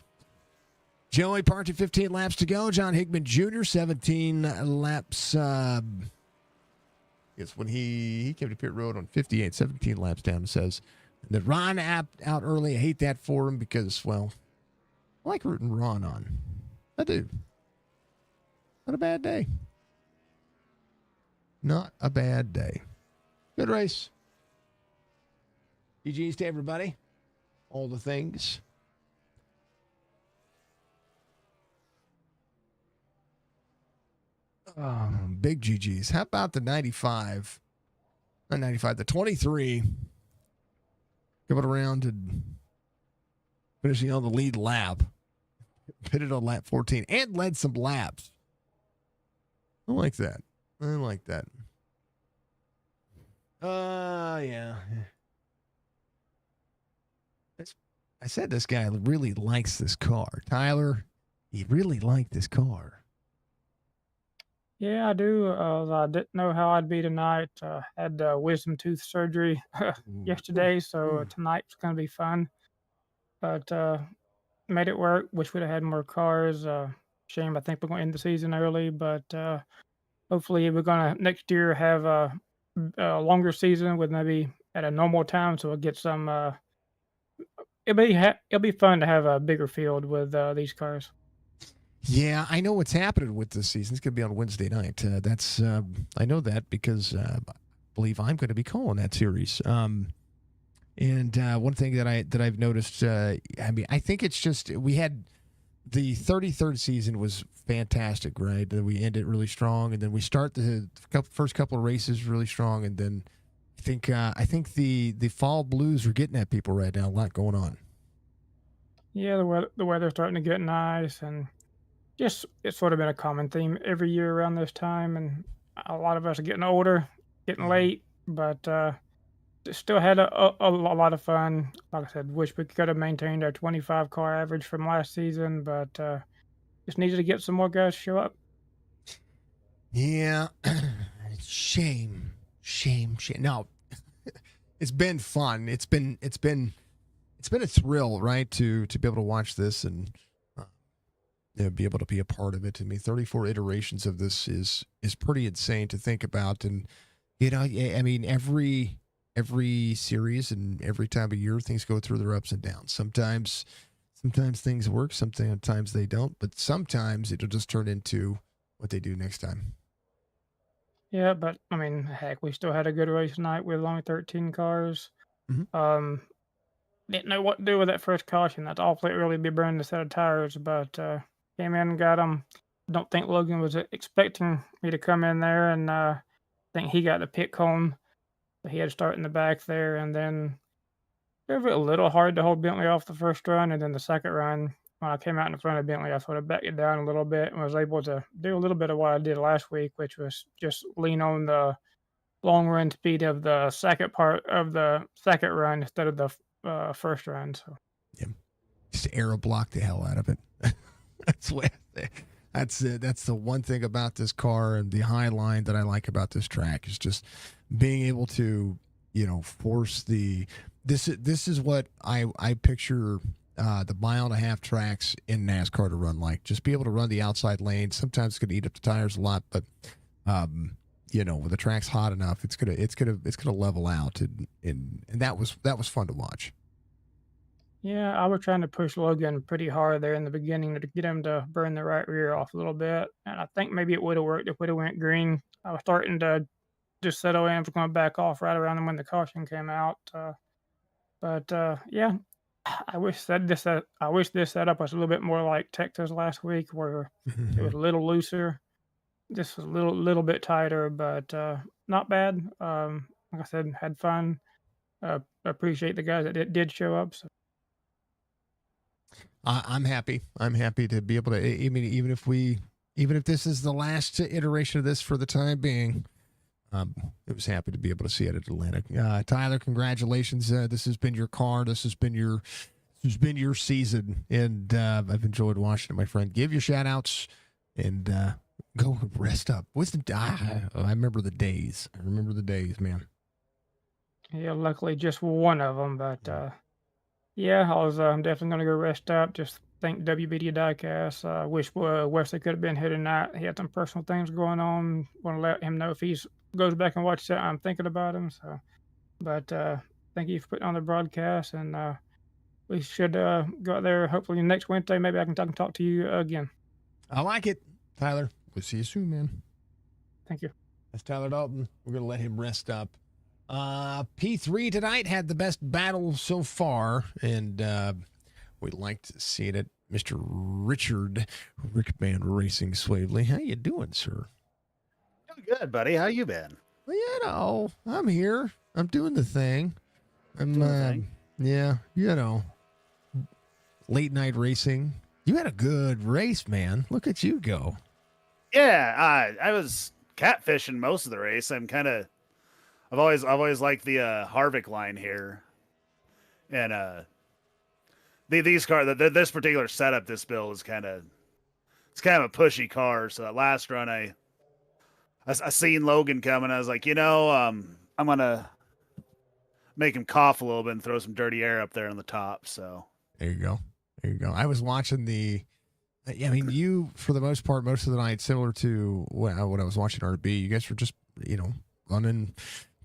Joey Party, 15 laps to go. John Hickman Jr., 17 laps. Yes, when he came to pit road on 58, 17 laps down, it says. That Ron out early. I hate that for him because, well, I like rooting Ron on. I do. Not a bad day. Not a bad day. Good race. GG's to everybody. All the things. Big GG's. How about the 95? Not 95, the 23. Coming around and finishing on the lead lap. Pitted on lap 14 and led some laps. I like that. I like that. Yeah. I said this guy really likes this car. Tyler, he really liked this car. Yeah, I do. I didn't know how I'd be tonight. Had wisdom tooth surgery yesterday, so tonight's going to be fun. But made it work. Wish we'd have had more cars. Shame. I think we're going to end the season early, but hopefully we're going to next year have a longer season with maybe at a normal time, so we'll get some. It'll be fun to have a bigger field with these cars. Yeah, I know what's happening with this season. It's going to be on Wednesday night. I know that because I believe I'm going to be calling that series. And one thing that I've noticed, I think it's just we had the 33rd season was fantastic, right? Then we end it really strong, and then we start the first couple of races really strong, and then I think the fall blues are getting at people right now. A lot going on. Yeah, the weather's starting to get nice, and just it's sort of been a common theme every year around this time, and a lot of us are getting older, getting late, but still had a lot of fun. Like I said, wish we could have maintained our 25 car average from last season, but just needed to get some more guys to show up. Yeah, shame. No, it's been fun. It's been a thrill, right? To be able to watch this and be able to be a part of it. I mean, 34 iterations of this is pretty insane to think about. And I mean, every series and every time of year, things go through their ups and downs. Sometimes things work, sometimes they don't, but sometimes it'll just turn into what they do next time. Yeah, but I mean, heck, we still had a good race tonight with only 13 cars. Mm-hmm. Didn't know what to do with that first caution. That's awfully early to be burning a set of tires, but came in and got them. Don't think Logan was expecting me to come in there, and I think he got the pit cone. He had to start in the back there, and then it was a little hard to hold Bentley off the first run, and then the second run, when I came out in front of Bentley, I sort of backed it down a little bit and was able to do a little bit of what I did last week, which was just lean on the long run speed of the second part of the second run instead of the first run. So yeah, just aero block the hell out of it. That's the one thing about this car and the high line that I like about this track is just being able to force this is what I picture the 1.5 mile tracks in NASCAR to run like. Just be able to run the outside lane. Sometimes it's going to eat up the tires a lot, but when the track's hot enough, it's gonna level out, and that was fun to watch. Yeah, I was trying to push Logan pretty hard there in the beginning to get him to burn the right rear off a little bit, and I think maybe it would have worked if we'd have went green. I was starting to just settle in for going to back off right around when the caution came out. Yeah, I wish this setup was a little bit more like Texas last week, where it was a little looser. This was a little bit tighter, but not bad. Like I said, had fun. Appreciate the guys that did show up. So I'm happy. I'm happy to be able to. I mean, even if this is the last iteration of this for the time being, it was happy to be able to see it at Atlantic. Tyler, congratulations. This has been your car. This has been your season, and I've enjoyed watching it, my friend. Give your shout outs and go rest up. I remember the days. I remember the days, man. yeah, luckily just one of them, but yeah, I was definitely gonna go rest up. Just thank WBD Diecast. Wish Wesley could have been here tonight. He had some personal things going on. Want to let him know if he goes back and watches it. I'm thinking about him. So, but thank you for putting on the broadcast, and we should go out there hopefully next Wednesday. Maybe I can talk to you again. I like it, Tyler. We'll see you soon, man. Thank you. That's Tyler Dalton. We're going to let him rest up. P3 tonight had the best battle so far, and we liked seeing it. Mr. Richard Rickman Racing Swavely. How you doing, sir? Doing good, buddy. How you been? Well, I'm here. I'm doing the thing. I'm, Doing the thing? yeah, late night racing. You had a good race, man. Look at you go. Yeah, I was catfishing most of the race. I've always liked the Harvick line here, and these cars, this particular setup, this build is kind of a pushy car. So that last run, I seen Logan coming. I was like, I'm gonna make him cough a little bit and throw some dirty air up there on the top. So There you go. I was watching I mean, you, for the most part, most of the night, similar to when I was watching RB, you guys were just, running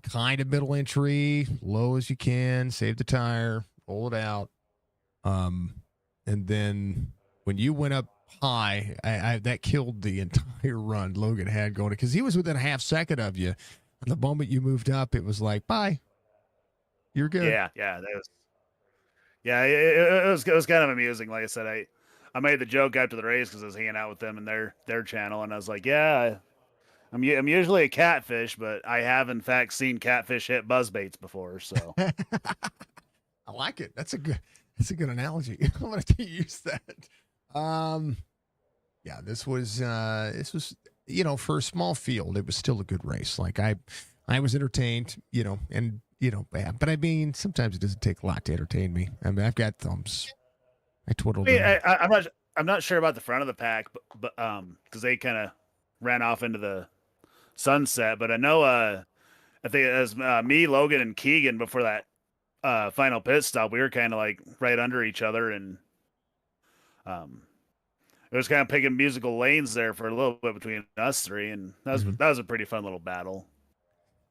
kind of middle entry, low as you can, save the tire, roll it out. And then when you went up high, that killed the entire run Logan had going, because he was within a half second of you. And the moment you moved up, it was like, bye. You're good. yeah, it was kind of amusing. Like I said, I made the joke after the race because I was hanging out with them and their channel, and I was like, yeah, I'm usually a catfish, but I have in fact seen catfish hit buzzbaits before. So I like it. That's a good analogy. I'm gonna have to use that. Yeah, this was for a small field, it was still a good race. Like I was entertained, but I mean, sometimes it doesn't take a lot to entertain me. I mean, I've got thumbs. I twiddled. I'm not sure about the front of the pack, but because they kind of ran off into the sunset. But I know I think it was me, Logan, and Keegan before that final pit stop. We were kind of like right under each other, and it was kind of picking musical lanes there for a little bit between us three, and that was a pretty fun little battle.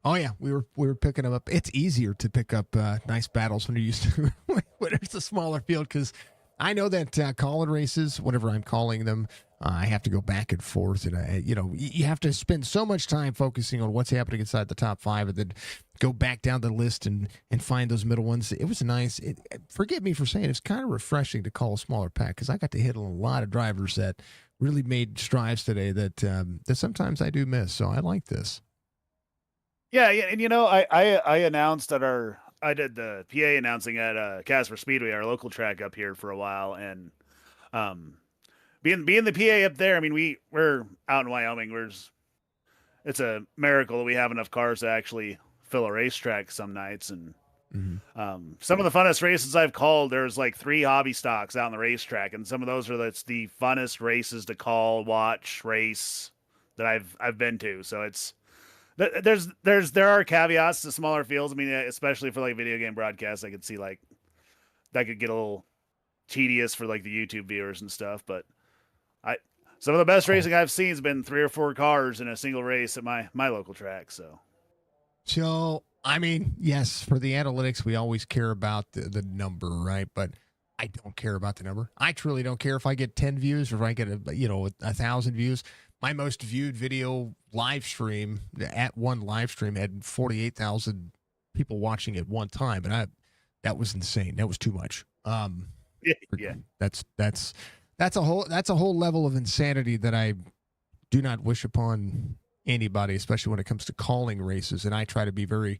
Oh yeah, we were picking them up. It's easier to pick up nice battles when you're used to when it's a smaller field, because I know that calling races, whenever I'm calling them, I have to go back and forth, and you have to spend so much time focusing on what's happening inside the top five, and then go back down the list and find those middle ones. It was nice. Forgive me for saying it's kind of refreshing to call a smaller pack, because I got to hit a lot of drivers that really made strides today that sometimes I do miss. So I like this. Yeah, and I announced I did the PA announcing at Casper Speedway, our local track up here, for a while, and being the PA up there, I mean, we're out in Wyoming. It's a miracle that we have enough cars to actually fill a racetrack some nights, and some of the funnest races I've called, there's like 3 hobby stocks out on the racetrack, and some of those that's the funnest races to call, watch, race that I've been to. So it's. There are caveats to smaller fields. I mean, especially for like video game broadcasts, I could see like that could get a little tedious for like the YouTube viewers and stuff. But some of the best racing I've seen has been 3 or 4 cars in a single race at my local track. So I mean, yes, for the analytics, we always care about the number, right? But I don't care about the number. I truly don't care if I get 10 views or if I get 1,000 views. My most viewed video live stream at one live stream had 48,000 people watching at one time, and that was insane. That was too much. Yeah. That's a whole level of insanity that I do not wish upon anybody, especially when it comes to calling races. And I try to be very,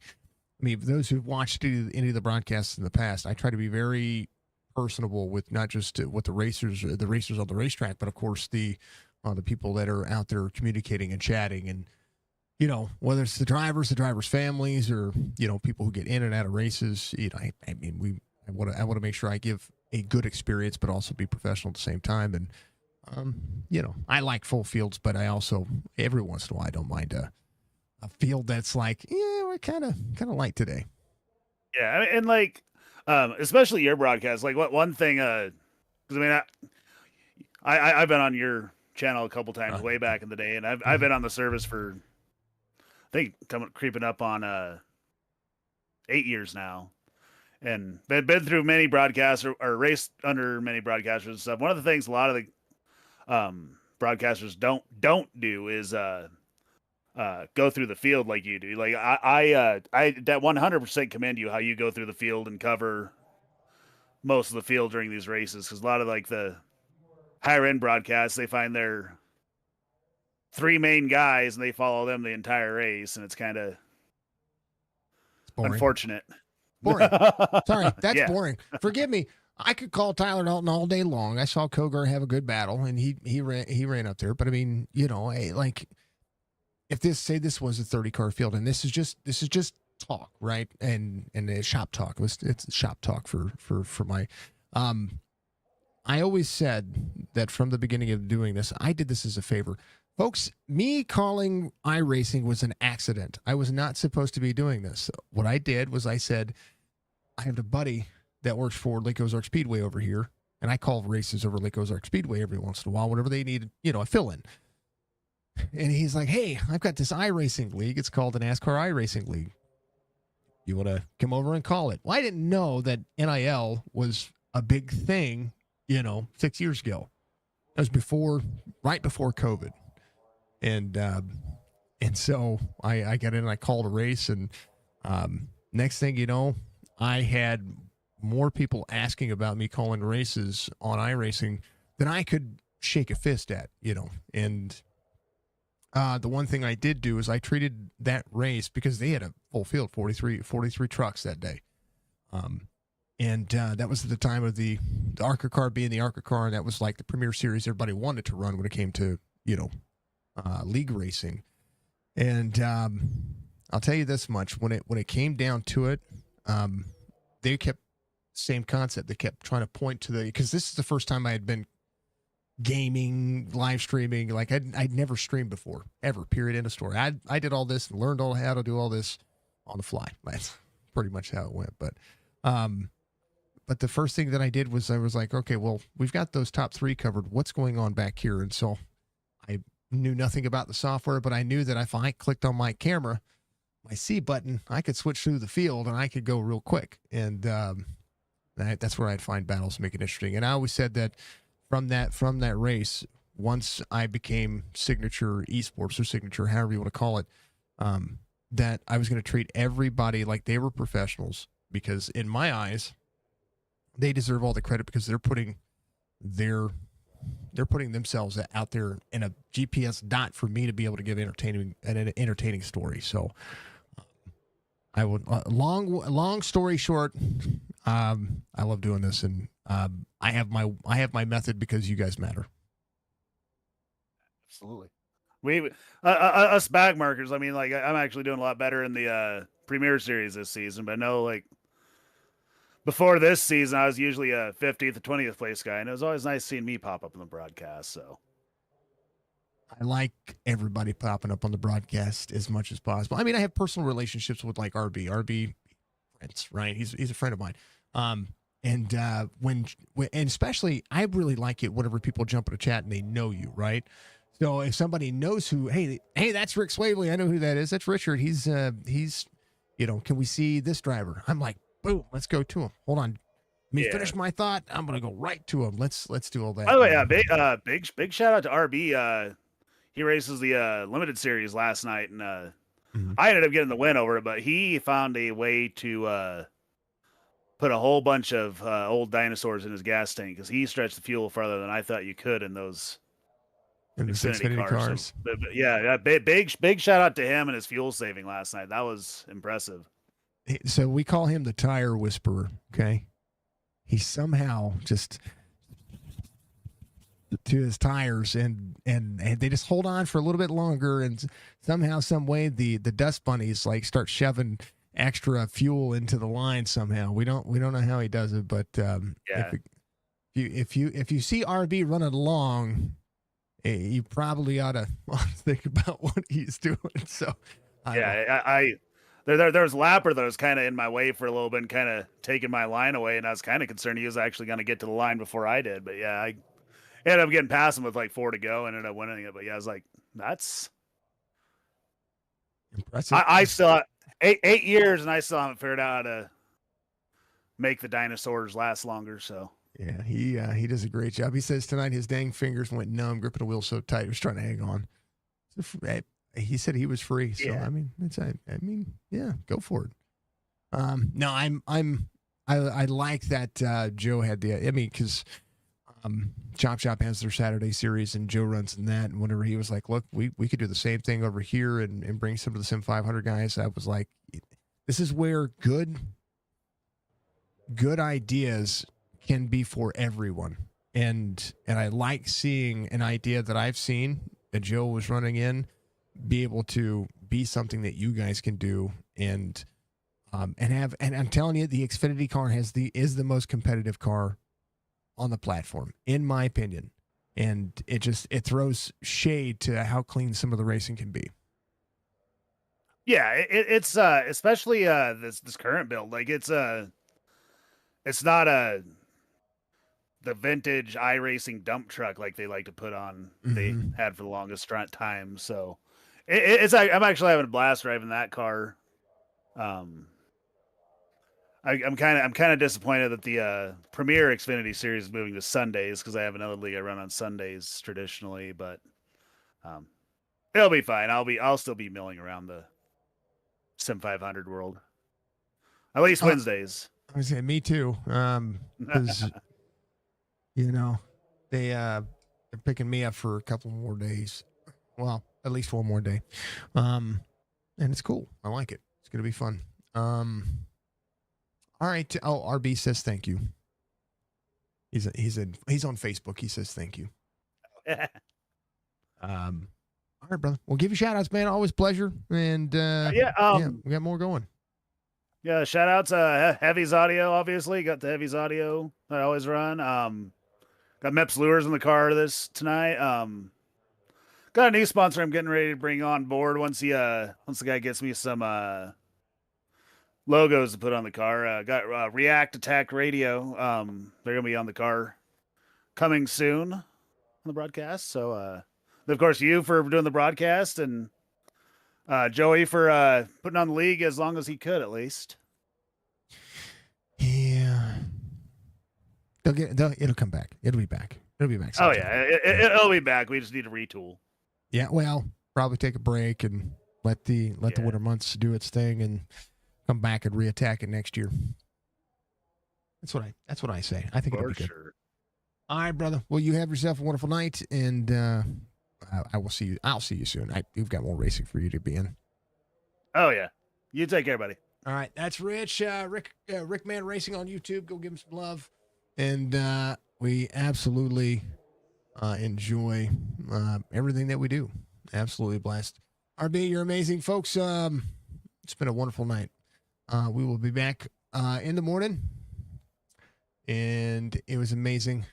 those who've watched any of the broadcasts in the past, I try to be very personable with not just what the racers on the racetrack, but of course the people that are out there communicating and chatting, and whether it's the drivers' families, or people who get in and out of races. I want to make sure I give a good experience, but also be professional at the same time. And I like full fields, but I also every once in a while I don't mind a field that's like, yeah, we're kind of light today. Yeah, and like, especially your broadcast. Like, what one thing? Because I've been on your channel a couple times way back in the day, and I've been on the service for, I think, creeping up on 8 years now, and been through many broadcasts or raced under many broadcasters and stuff. One of the things a lot of the broadcasters don't do is go through the field like you do. Like I that 100% commend you how you go through the field and cover most of the field during these races, because a lot of like the higher end broadcasts, they find their 3 main guys and they follow them the entire race, and it's kind of unfortunate. Boring. Sorry, that's boring. Forgive me. I could call Tyler Dalton all day long. I saw Kogar have a good battle, and he ran up there. But like, if this was a 30-car field, and this is just talk, right? And shop talk. It's shop talk for my. I always said that from the beginning of doing this, I did this as a favor. Folks, me calling iRacing was an accident. I was not supposed to be doing this. What I did was I said, I have a buddy that works for Lake Ozark Speedway over here, and I call races over Lake Ozark Speedway every once in a while, whenever they need, a fill-in. And he's like, hey, I've got this iRacing league. It's called the NASCAR iRacing League. You want to come over and call it? Well, I didn't know that NIL was a big thing, 6 years ago. That was right before COVID. And so I got in and I called a race, and next thing you know, I had more people asking about me calling races on iRacing than I could shake a fist at, and the one thing I did do is I treated that race, because they had a full field, 43 trucks that day. And that was at the time of the ARCA car being the ARCA car, and that was like the premier series everybody wanted to run when it came to, league racing. And I'll tell you this much, when it came down to it, they kept same concept. They kept trying to point to because this is the first time I had been gaming, live streaming. Like I'd never streamed before, ever, period, end of story. I did all this and learned how to do all this on the fly. That's pretty much how it went. But the first thing that I did was I was like, okay, well, we've got those top 3 covered. What's going on back here? And so I knew nothing about the software, but I knew that if I clicked on my camera, my C button, I could switch through the field and I could go real quick. And that's where I'd find battles to make it interesting. And I always said that from that race, once I became Signature eSports, or Signature, however you want to call it, that I was going to treat everybody like they were professionals, because in my eyes, they deserve all the credit, because they're putting themselves out there in a GPS dot for me to be able to give an entertaining story. So I would long story short, I love doing this, and I have my method because you guys matter. Absolutely. We us bag markers. I mean, like, I'm actually doing a lot better in the Premier Series this season, but I know, like, before this season, I was usually a 50th or 20th place guy, and it was always nice seeing me pop up in the broadcast. So I like everybody popping up on the broadcast as much as possible. I mean, I have personal relationships with, like, RB friends, right? He's a friend of mine. And when especially, I really like it whenever people jump in a chat and they know you, right? So if somebody knows who, hey, that's Rick Swavely. I know who that is. That's Richard. He's, can we see this driver? I'm like, boom, let's go to him. Hold on. me Yeah. finish my thought. I'm gonna go right to him. Let's do all that. By the way, big shout out to RB. He races the limited series last night, and Mhm. I ended up getting the win over it. But he found a way to put a whole bunch of old dinosaurs in his gas tank because he stretched the fuel farther than I thought you could in those And the Xfinity cars. So, cars. yeah, big shout out to him and his fuel saving last night. That was impressive. So we call him the tire whisperer. Okay, he somehow just to his tires and they just hold on for a little bit longer, and somehow, some way, the dust bunnies like start shoving extra fuel into the line somehow. We don't know how he does it, but Yeah. if you see RB running along, you probably ought to think about what he's doing. So there's Lapper that was kind of in my way for a little bit and kind of taking my line away, and I was kind of concerned he was actually going to get to the line before I did. But yeah, I ended up getting past him with like 4 to go and ended up winning it. But yeah, I was like, that's impressive. I still 8 years and I still haven't figured out how to make the dinosaurs last longer. So Yeah, he does a great job. He says tonight his dang fingers went numb, gripping the wheel so tight he was trying to hang on. He said he was free, so Yeah. I mean, yeah, go for it. No, I like that Joe had because Chop Shop has their Saturday series and Joe runs in that, and whenever he was like, look, we could do the same thing over here and bring some of the SIM500 guys, I was like, this is where good ideas can be for everyone. And I like seeing an idea that I've seen that Joe was running in be able to be something that you guys can do and I'm telling you, the Xfinity car is the most competitive car on the platform, in my opinion. And it throws shade to how clean some of the racing can be. yeah, it's especially this current build, like it's not the vintage iRacing dump truck like they like to put on. They had for the longest time. So I'm actually having a blast driving that car. I'm kind of disappointed that the Premier Xfinity Series is moving to Sundays because I have another league I run on Sundays traditionally, but it'll be fine. I'll still be milling around the SIM500 world, at least Wednesdays. I was saying, me too. Because they're picking me up for a couple more days. Well, at least one more day. And it's cool. I like it. It's gonna be fun. All right. Oh, RB says thank you. He's on Facebook. He says thank you. All right, brother. We'll give you shout outs, man. Always pleasure. And we got more going. Yeah, shout outs Heavy's Audio, obviously. Got the Heavy's Audio that I always run. Got Meps Lures in the car tonight. Got a new sponsor I'm getting ready to bring on board once the guy gets me some logos to put on the car. Got React Attack Radio. They're gonna be on the car coming soon on the broadcast. So of course you for doing the broadcast and Joey for putting on the league as long as he could, at least. Yeah. It'll come back. It'll be back. It'll be back. Oh sometime. yeah, it'll be back. We just need to retool. Yeah, well, probably take a break and let the winter months do its thing and come back and reattack it next year. That's what I say. I think it'll be good. Sure. All right, brother. Well, you have yourself a wonderful night, and I will see you. I'll see you soon. We've got more racing for you to be in. Oh yeah, you take care, buddy. All right, that's Rich. Rick Man Racing on YouTube. Go give him some love, and we absolutely enjoy everything that we do. Absolutely blessed. RB, you're amazing, folks. It's been a wonderful night. We will be back in the morning, and it was amazing.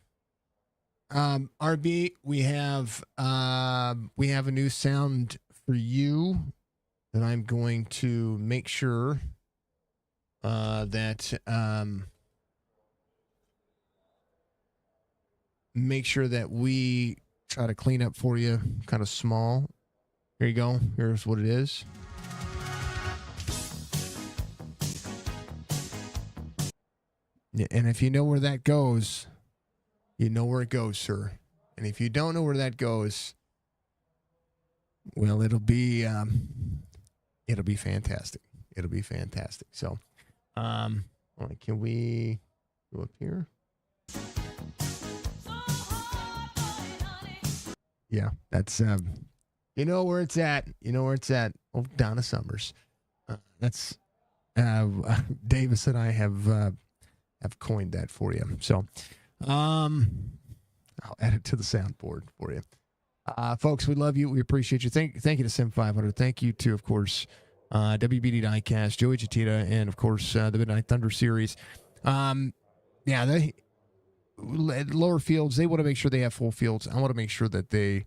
RB, we have a new sound for you that I'm going to make sure that we try to clean up for you, kind of small. Here you go. Here's what it is. Yeah, and if you know where that goes, you know where it goes, sir. And if you don't know where that goes, well, it'll be fantastic. It'll be fantastic. So, all right, can we go up here? Yeah, that's you know where it's at. You know where it's at. Oh, Donna Summers. That's Davis and I have coined that for you. So, I'll add it to the soundboard for you. Folks, we love you. We appreciate you. Thank you to SIM500. Thank you to, of course, WBD Diecast, Joey Chatita, and, of course, the Midnight Thunder series. They lower fields, they want to make sure they have full fields. I want to make sure that they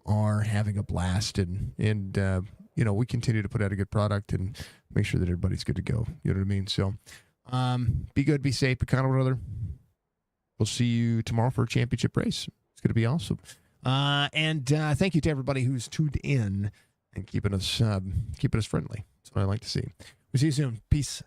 are having a blast, and we continue to put out a good product and make sure that everybody's good to go. You know what I mean? So be good, be safe, be kind of one another. We'll see you tomorrow for a championship race. It's going to be awesome. And thank you to everybody who's tuned in and keeping us friendly. That's what I like to see. We'll see you soon. Peace